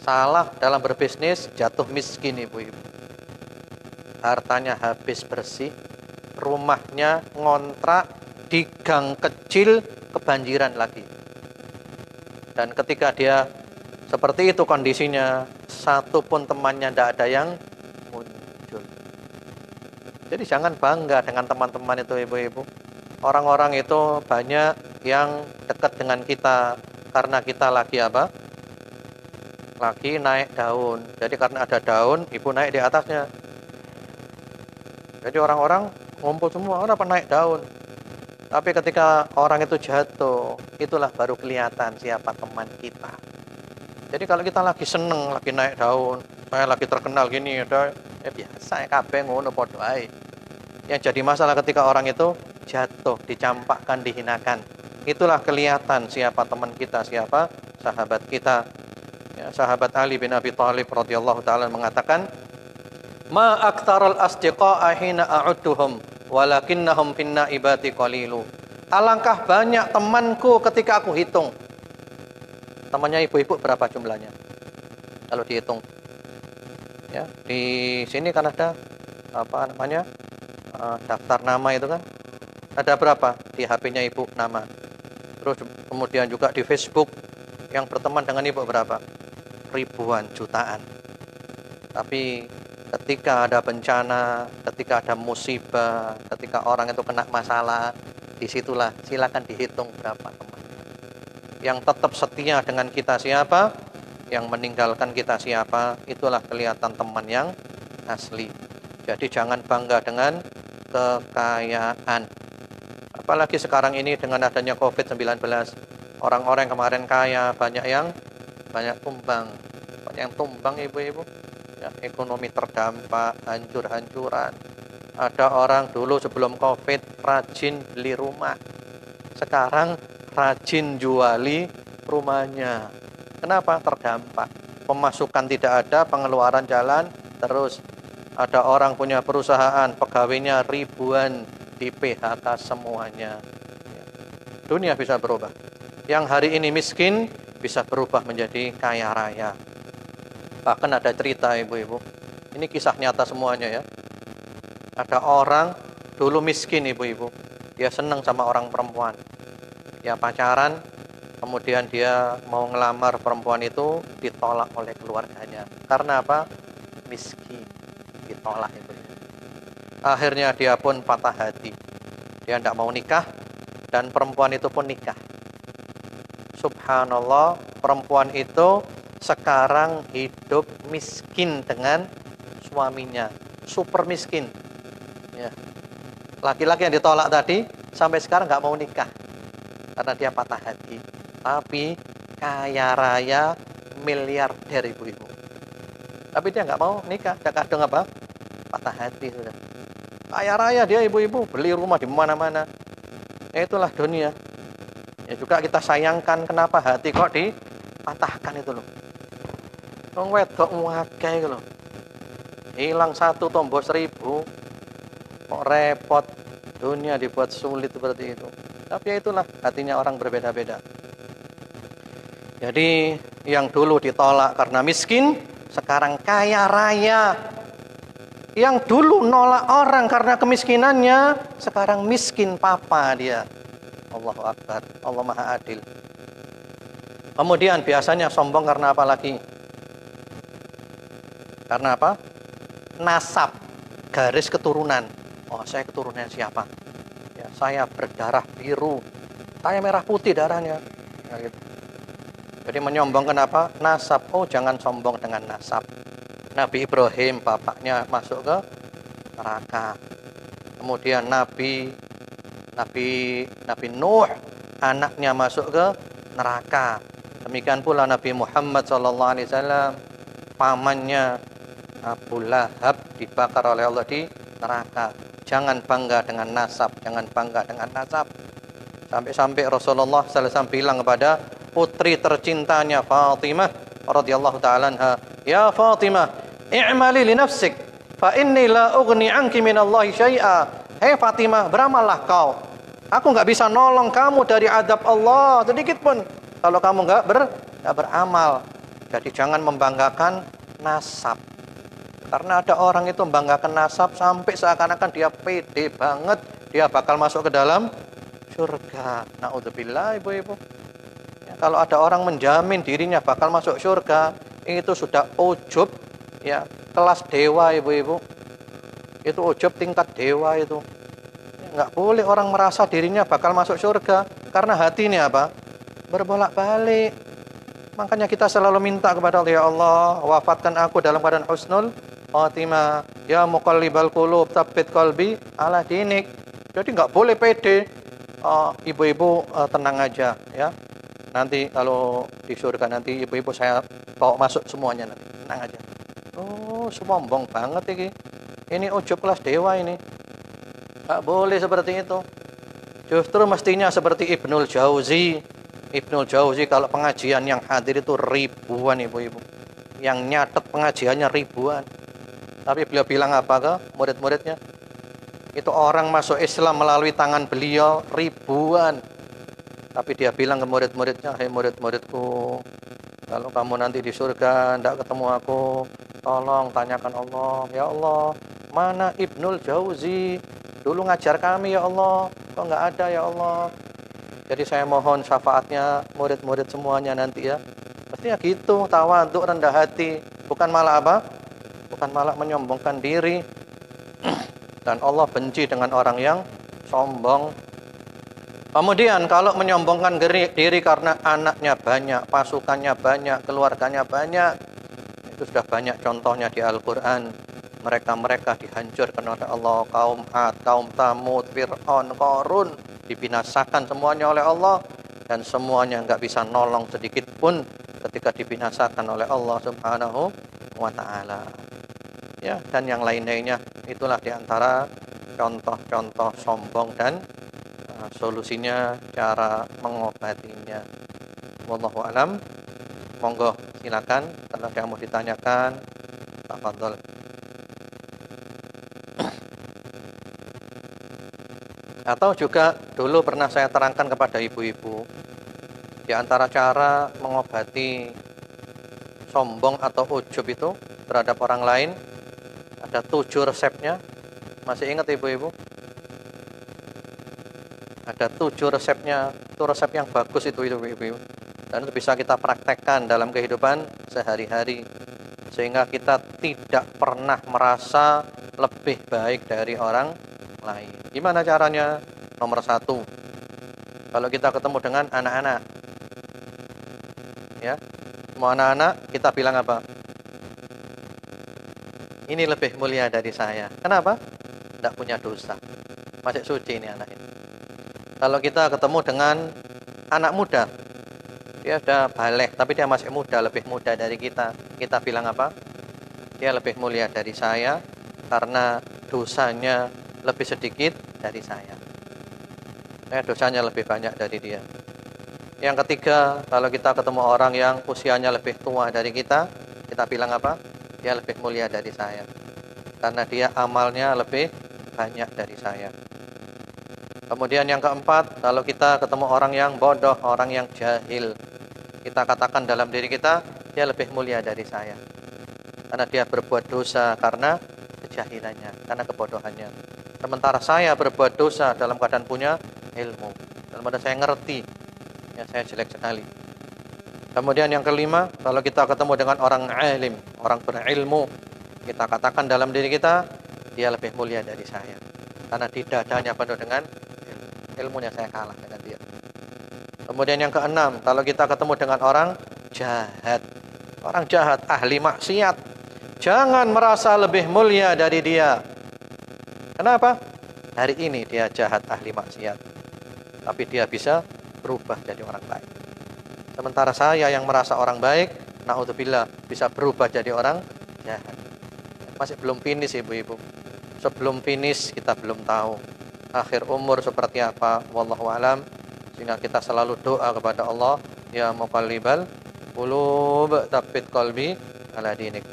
Salah dalam berbisnis, jatuh miskin ibu-ibu. hartanya habis bersih, rumahnya ngontrak di gang kecil kebanjiran lagi. Dan ketika dia seperti itu kondisinya, satu pun temannya tidak ada yang muncul. Jadi jangan bangga dengan teman-teman itu, ibu-ibu. Orang-orang itu banyak yang dekat dengan kita karena kita lagi apa? Lagi naik daun. Jadi karena ada daun, ibu naik di atasnya. Jadi orang-orang ngumpul semua, orang naik daun. Tapi ketika orang itu jatuh, itulah baru kelihatan siapa teman kita. Jadi kalau kita lagi seneng, lagi naik daun, saya lagi terkenal gini, ada biasa ya kabeh ngono padha ae. Yang jadi masalah ketika orang itu jatuh, dicampakkan, dihinakan. Itulah kelihatan siapa teman kita, siapa sahabat kita. Ya, sahabat Ali bin Abi Thalib radhiyallahu taala mengatakan, "Ma aktsarul asdiqa'a hina a'udduhum, walakinnahum finna ibati qalilu." Alangkah banyak temanku ketika aku hitung. Temannya ibu-ibu berapa jumlahnya? Kalau dihitung. Ya, di sini kan ada apa namanya? Daftar nama itu kan. Ada berapa di HP-nya ibu nama? Terus kemudian juga di Facebook yang berteman dengan ibu berapa? Ribuan, jutaan. Tapi ketika ada bencana, ketika ada musibah, ketika orang itu kena masalah, disitulah silakan dihitung berapa teman. Yang tetap setia dengan kita siapa, yang meninggalkan kita siapa, itulah kelihatan teman yang asli. Jadi jangan bangga dengan kekayaan. Apalagi sekarang ini dengan adanya COVID-19, orang-orang kemarin kaya banyak yang tumbang. Banyak yang tumbang, ibu-ibu. Ya, ekonomi terdampak, hancur-hancuran. Ada orang dulu sebelum COVID rajin beli rumah. Sekarang rajin juali rumahnya. Kenapa? Terdampak. Pemasukan tidak ada, pengeluaran jalan terus. Ada orang punya perusahaan, pegawainya ribuan, di PHK semuanya. Dunia bisa berubah. Yang hari ini miskin bisa berubah menjadi kaya raya. Bahkan ada cerita, ibu-ibu. Ini kisah nyata semuanya ya. Ada orang dulu miskin, ibu-ibu. Dia senang sama orang perempuan. Dia pacaran, kemudian dia mau ngelamar perempuan itu, ditolak oleh keluarganya. Karena apa? Miskin. Ditolak, ibu-ibu. Akhirnya dia pun patah hati. Dia tidak mau nikah, dan perempuan itu pun nikah. Subhanallah, perempuan itu sekarang hidup miskin dengan suaminya. Super miskin. Ya. Laki-laki yang ditolak tadi, sampai sekarang nggak mau nikah. Karena dia patah hati. Tapi kaya raya, miliarder, ibu-ibu. Tapi dia nggak mau nikah. Dia kadang apa? Patah hati sudah. Kaya raya dia, ibu-ibu, beli rumah di mana-mana. Ya, itulah dunia. Ya juga kita sayangkan kenapa hati kok dipatahkan itu loh. Wong wedok akeh itu loh. Hilang satu tombol 1000. Kok repot. Dunia dibuat sulit seperti itu. Tapi ya itulah, hatinya orang berbeda-beda. Jadi yang dulu ditolak karena miskin, sekarang kaya raya. Yang dulu nolak orang karena kemiskinannya, sekarang miskin papa dia. Allahu Akbar, Allah Maha Adil. Kemudian biasanya sombong karena apa lagi? Karena apa? Nasab, garis keturunan. Oh, saya keturunan siapa? Ya, saya berdarah biru, saya merah putih darahnya. Ya, gitu. Jadi menyombongkan apa? Nasab. Oh, jangan sombong dengan nasab. Nabi Ibrahim bapaknya masuk ke neraka. Kemudian Nabi Nuh anaknya masuk ke neraka. Demikian pula Nabi Muhammad SAW, pamannya Abu Lahab dibakar oleh Allah di neraka. Jangan bangga dengan nasab, jangan bangga dengan nasab. Sampai-sampai Rasulullah SAW bilang kepada putri tercintanya Fatimah radhiyallahu ta'ala anha, "Ya Fatimah, i'mali li nafsik, fa inni la ughni anki minallahi syai'a." Hei Fatimah, beramallah kau. Aku enggak bisa nolong kamu dari adab Allah sedikit pun kalau kamu enggak beramal. Jadi jangan membanggakan nasab. Karena ada orang itu membanggakan nasab sampai seakan-akan dia pede banget dia bakal masuk ke dalam surga. Naudzubillah ibu-ibu. Ya, kalau ada orang menjamin dirinya bakal masuk surga, itu sudah ujub ya, kelas dewa ibu-ibu. Itu ujub tingkat dewa itu. Nggak boleh orang merasa dirinya bakal masuk surga karena hatinya apa? Berbolak-balik. Makanya kita selalu minta kepada Allah, ya Allah, wafatkan aku dalam keadaan husnul khatimah. Ya muqallibal qulub, tsabbit qalbi ala dinik. Jadi nggak boleh pede. Ibu-ibu tenang aja ya. Nanti kalau di surga nanti ibu-ibu saya bawa masuk semuanya nanti. Tenang aja. Oh, sombong banget ini. Ini ujub kelas dewa ini. Nggak boleh seperti itu. Justru mestinya seperti Ibnul Jauzi. Ibnul Jauzi kalau pengajian yang hadir itu ribuan ibu-ibu. Yang nyatet pengajiannya ribuan. Tapi beliau bilang apa ke murid-muridnya? Itu orang masuk Islam melalui tangan beliau ribuan. Tapi dia bilang ke murid-muridnya, hei murid-muridku, kalau kamu nanti di surga tidak ketemu aku, tolong tanyakan Allah, ya Allah, mana Ibnul Jauzi? Dulu ngajar kami ya Allah, kok nggak ada ya Allah. Jadi saya mohon syafaatnya murid-murid semuanya nanti ya. Mestinya gitu, tawadhu, rendah hati. Bukan malah apa? Bukan malah menyombongkan diri. Dan Allah benci dengan orang yang sombong. Kemudian kalau menyombongkan diri karena anaknya banyak, pasukannya banyak, keluarganya banyak, itu sudah banyak contohnya di Al-Quran. Mereka dihancurkan oleh Allah, kaum Ad, kaum Thamud, Fir'aun, Qarun, dibinasakan semuanya oleh Allah, dan semuanya nggak bisa nolong sedikit pun ketika dibinasakan oleh Allah Subhanahu wa Ta'ala. Ya, dan yang lain-lainnya itulah diantara contoh-contoh sombong dan solusinya, cara mengobatinya. Wallahu alam. Monggo silakan kalau ada yang mau ditanyakan. Tafadhol. Atau juga dulu pernah saya terangkan kepada ibu-ibu, di antara cara mengobati sombong atau ujub itu terhadap orang lain, ada 7 resepnya. Masih ingat ibu-ibu? Ada 7 resepnya. Itu resep yang bagus itu ibu-ibu. Dan itu bisa kita praktekkan dalam kehidupan sehari-hari. Sehingga kita tidak pernah merasa lebih baik dari orang lain. Gimana caranya? Nomor 1, kalau kita ketemu dengan anak-anak, ya, semua anak-anak kita bilang apa? Ini lebih mulia dari saya. Kenapa? Tidak punya dosa, masih suci ini anak ini. Kalau kita ketemu dengan anak muda, dia sudah balik, tapi dia masih muda, lebih muda dari kita. Kita bilang apa? Dia lebih mulia dari saya karena dosanya lebih sedikit dari saya. Dosanya lebih banyak dari dia. Yang ketiga, kalau kita ketemu orang yang usianya lebih tua dari kita bilang apa? Dia lebih mulia dari saya karena dia amalnya lebih banyak dari saya. Kemudian yang keempat, kalau kita ketemu orang yang bodoh, orang yang jahil, kita katakan dalam diri kita, dia lebih mulia dari saya karena dia berbuat dosa karena kejahilannya, karena kebodohannya. Sementara saya berbuat dosa dalam keadaan punya ilmu, dalam keadaan saya ngerti, ya saya jelek sekali. Kemudian yang kelima, kalau kita ketemu dengan orang alim, orang berilmu, kita katakan dalam diri kita, dia lebih mulia dari saya karena di dadanya penuh dengan ilmunya, saya kalah dengan dia. Kemudian yang keenam, kalau kita ketemu dengan orang jahat, ahli maksiat, jangan merasa lebih mulia dari dia. Kenapa? Hari ini dia jahat, ahli maksiat, tapi dia bisa berubah jadi orang baik. Sementara saya yang merasa orang baik, naudzubillah, bisa berubah jadi orang jahat. Masih belum finish ibu-ibu. Sebelum finish kita belum tahu akhir umur seperti apa, wallahu alam. Sehingga kita selalu doa kepada Allah, ya muqallibal qulub, tsabbit qalbi ala dinik.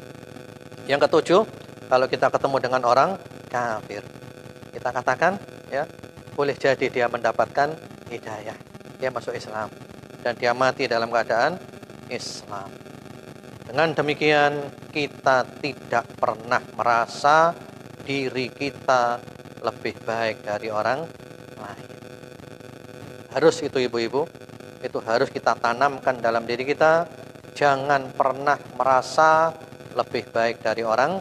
Yang ketujuh, kalau kita ketemu dengan orang kafir, kita katakan, ya, boleh jadi dia mendapatkan hidayah, dia masuk Islam dan dia mati dalam keadaan Islam. Dengan demikian kita tidak pernah merasa diri kita lebih baik dari orang lain. Harus itu ibu-ibu, itu harus kita tanamkan dalam diri kita. Jangan pernah merasa lebih baik dari orang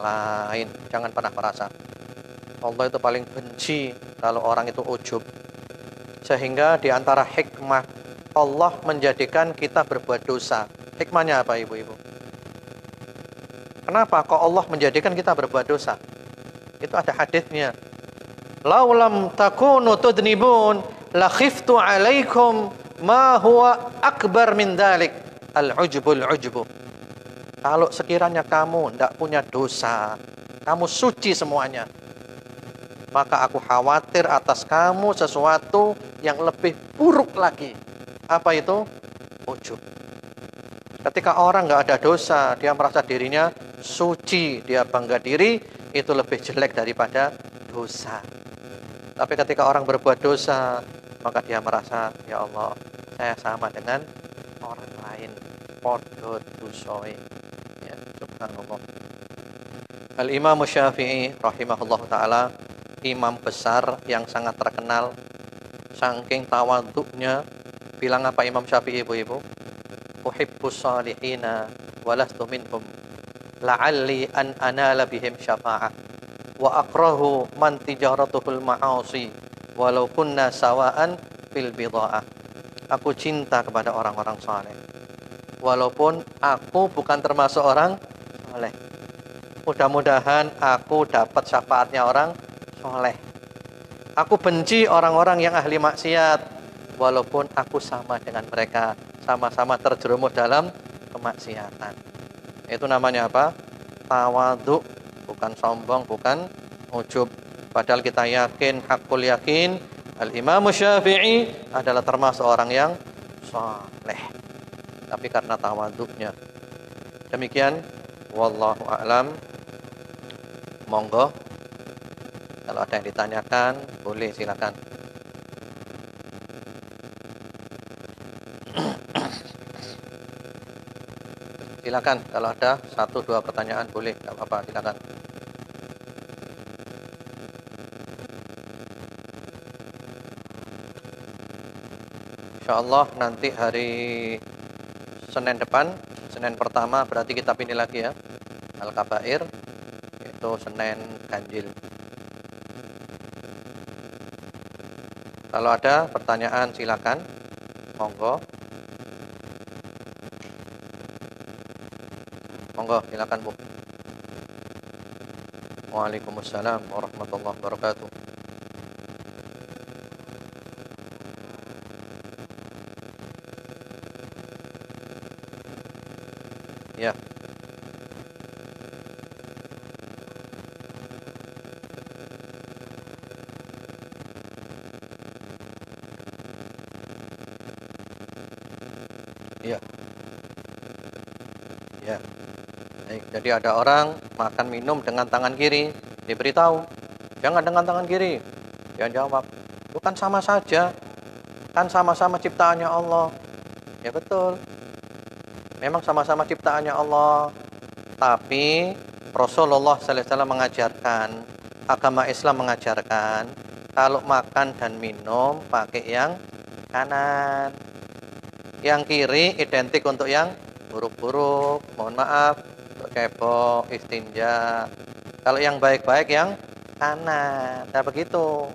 lain. Jangan pernah merasa. Allah itu paling benci kalau orang itu ujub. Sehingga di antara hikmah Allah menjadikan kita berbuat dosa. Hikmahnya apa ibu-ibu? Kenapa kok Allah menjadikan kita berbuat dosa? Itu ada hadisnya. Laulam takunu tudnibun la khiftu alaikum ma huwa akbar min dalik al-ujbul ujbu. Kalau sekiranya kamu tidak punya dosa, kamu suci semuanya, maka aku khawatir atas kamu sesuatu yang lebih buruk lagi. Apa itu? Ujub. Ketika orang nggak ada dosa, dia merasa dirinya suci, dia bangga diri, itu lebih jelek daripada dosa. Tapi ketika orang berbuat dosa, maka dia merasa, ya Allah, saya sama dengan orang lain. Podo dosoi. Ya, subhanallah. Al-Imam Syafi'i rahimahullah ta'ala, imam besar yang sangat terkenal, saking tawaduknya, bilang apa Imam Syafi'i ibu-ibu? Uhibbus salihina walastu minhum la'alli an anala bihim syafa'ah wa akrahu man tijaratuhul ma'asi walau kunna sawa'an fil bida'ah. Aku cinta kepada orang-orang saleh walaupun aku bukan termasuk orang saleh. Mudah-mudahan aku dapat syafaatnya orang saleh. Aku benci orang-orang yang ahli maksiat walaupun aku sama dengan mereka, sama-sama terjerumus dalam kemaksiatan. Itu namanya apa? Tawadhu, bukan sombong, bukan ujub. Padahal kita yakin, hakul yakin, Al-Imam Syafi'i adalah termasuk orang yang saleh. Tapi karena tawadhunya. Demikian, wallahu a'lam. Monggo, kalau ada yang ditanyakan, boleh silakan. Silakan, kalau ada 1-2 pertanyaan boleh, enggak apa-apa, silakan. Insyaallah nanti hari Senin depan, Senin pertama berarti kita pilih lagi ya, Al-Kabair, yaitu Senin Ganjil. Kalau ada pertanyaan silakan, monggo. Monggo, silakan Bu. Waalaikumsalam warahmatullahi wabarakatuh. Ya. Ya. Ya. Baik, jadi ada orang makan minum dengan tangan kiri, diberitahu, jangan dengan tangan kiri. Dia jawab, bukan sama saja, kan sama-sama ciptaannya Allah. Ya betul, memang sama-sama ciptaannya Allah. Tapi Rasulullah SAW mengajarkan, agama Islam mengajarkan, kalau makan dan minum pakai yang kanan. Yang kiri identik untuk yang buruk-buruk, mohon maaf, kepo, istinja. Kalau yang baik-baik yang kanan. Nah begitu.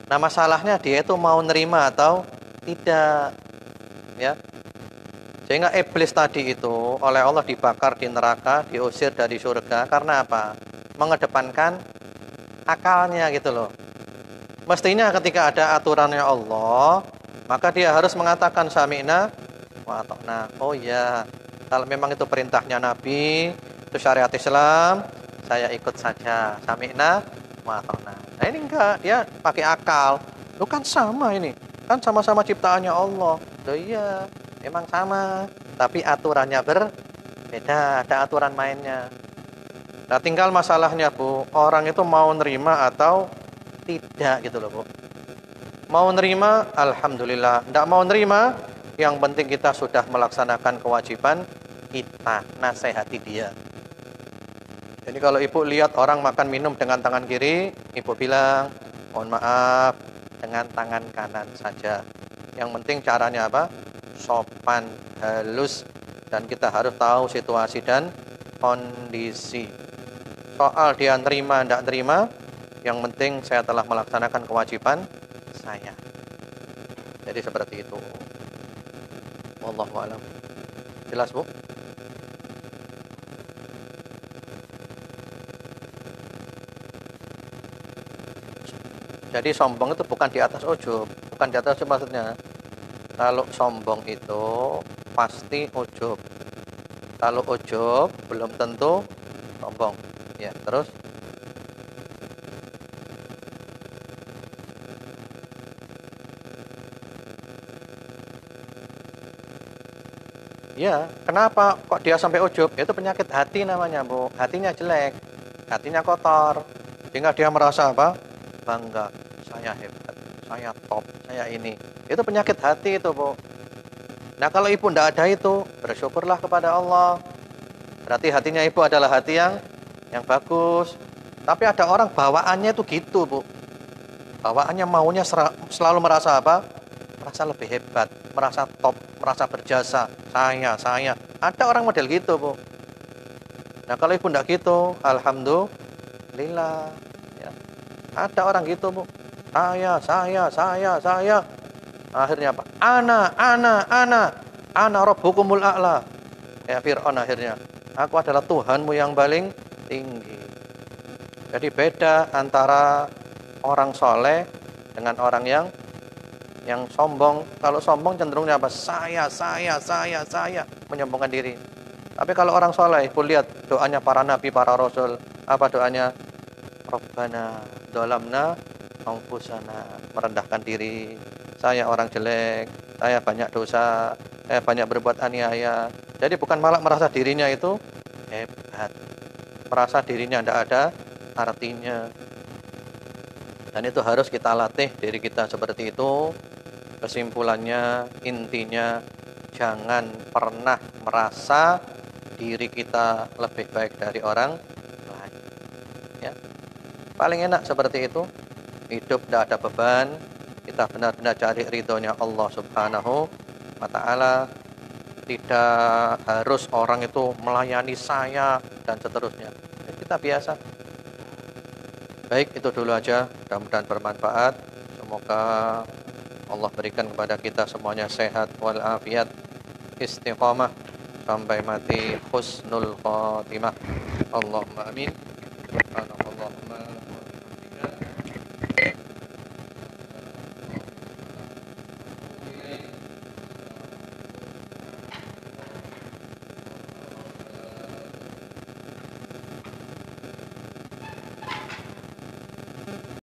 Nah masalahnya dia itu mau nerima atau tidak. Ya. Sehingga iblis tadi itu oleh Allah dibakar di neraka, diusir dari surga. Karena apa? Mengedepankan akalnya gitu loh. Mestinya ketika ada aturannya Allah, maka dia harus mengatakan sami'na wa ata'na. Oh iya, kalau memang itu perintahnya Nabi, itu syariat Islam, saya ikut saja. Sami'na wa ata'na. Nah ini enggak, dia pakai akal. Lu kan sama ini, kan sama-sama ciptaannya Allah. Loh iya, memang sama, tapi aturannya berbeda, ada aturan mainnya. Nah tinggal masalahnya Bu, orang itu mau nerima atau tidak gitu loh Bu. Mau nerima, alhamdulillah. Tidak mau nerima, yang penting kita sudah melaksanakan kewajiban kita, nasihati dia. Jadi kalau ibu lihat orang makan minum dengan tangan kiri, ibu bilang, mohon maaf, dengan tangan kanan saja. Yang penting caranya apa? Sopan, halus, dan kita harus tahu situasi dan kondisi. Soal dia nerima, tidak nerima, yang penting saya telah melaksanakan kewajiban saya. Jadi seperti itu. Wallahu a'lam. Jelas, Bu? Jadi sombong itu bukan di atas ujub, bukan di atas ujub maksudnya. Kalau sombong itu pasti ujub. Kalau ujub belum tentu sombong. Ya, terus ya, kenapa kok dia sampai ujub? Itu penyakit hati namanya, Bu. Hatinya jelek, hatinya kotor. Sehingga dia merasa apa? Bangga, saya hebat, saya top, saya ini. Itu penyakit hati itu, Bu. Nah, kalau ibu tidak ada itu, bersyukurlah kepada Allah. Berarti hatinya ibu adalah hati yang bagus. Tapi ada orang bawaannya itu gitu, Bu. Bawaannya maunya selalu merasa apa? Merasa lebih hebat, merasa top, merasa berjasa. Saya. Ada orang model gitu, Bu. Nah, kalau ibu tidak gitu, alhamdulillah. Ya. Ada orang gitu, Bu. Saya. Akhirnya apa? Ana rabbukumul a'la. Ya, Fir'aun akhirnya. Aku adalah Tuhanmu yang paling tinggi. Jadi beda antara orang soleh dengan orang yang sombong. Kalau sombong cenderungnya apa? Saya, menyombongkan diri. Tapi kalau orang soleh, ibu lihat doanya para nabi, para rasul. Apa doanya? Rabbana dolamna anfusana, merendahkan diri. Saya orang jelek, saya banyak dosa, saya banyak berbuat aniaya. Jadi bukan malah merasa dirinya itu hebat, merasa dirinya tidak ada artinya. Dan itu harus kita latih diri kita seperti itu. Kesimpulannya, intinya, jangan pernah merasa diri kita lebih baik dari orang lain. Ya. Paling enak seperti itu. Hidup tidak ada beban. Kita benar-benar cari ridhonya Allah Subhanahu wa ta'ala. Tidak harus orang itu melayani saya dan seterusnya. Kita biasa. Baik, itu dulu aja. Mudah-mudahan bermanfaat. Semoga Allah berikan kepada kita semuanya sehat walafiat, istiqamah sampai mati, husnul khatimah. Allahumma amin.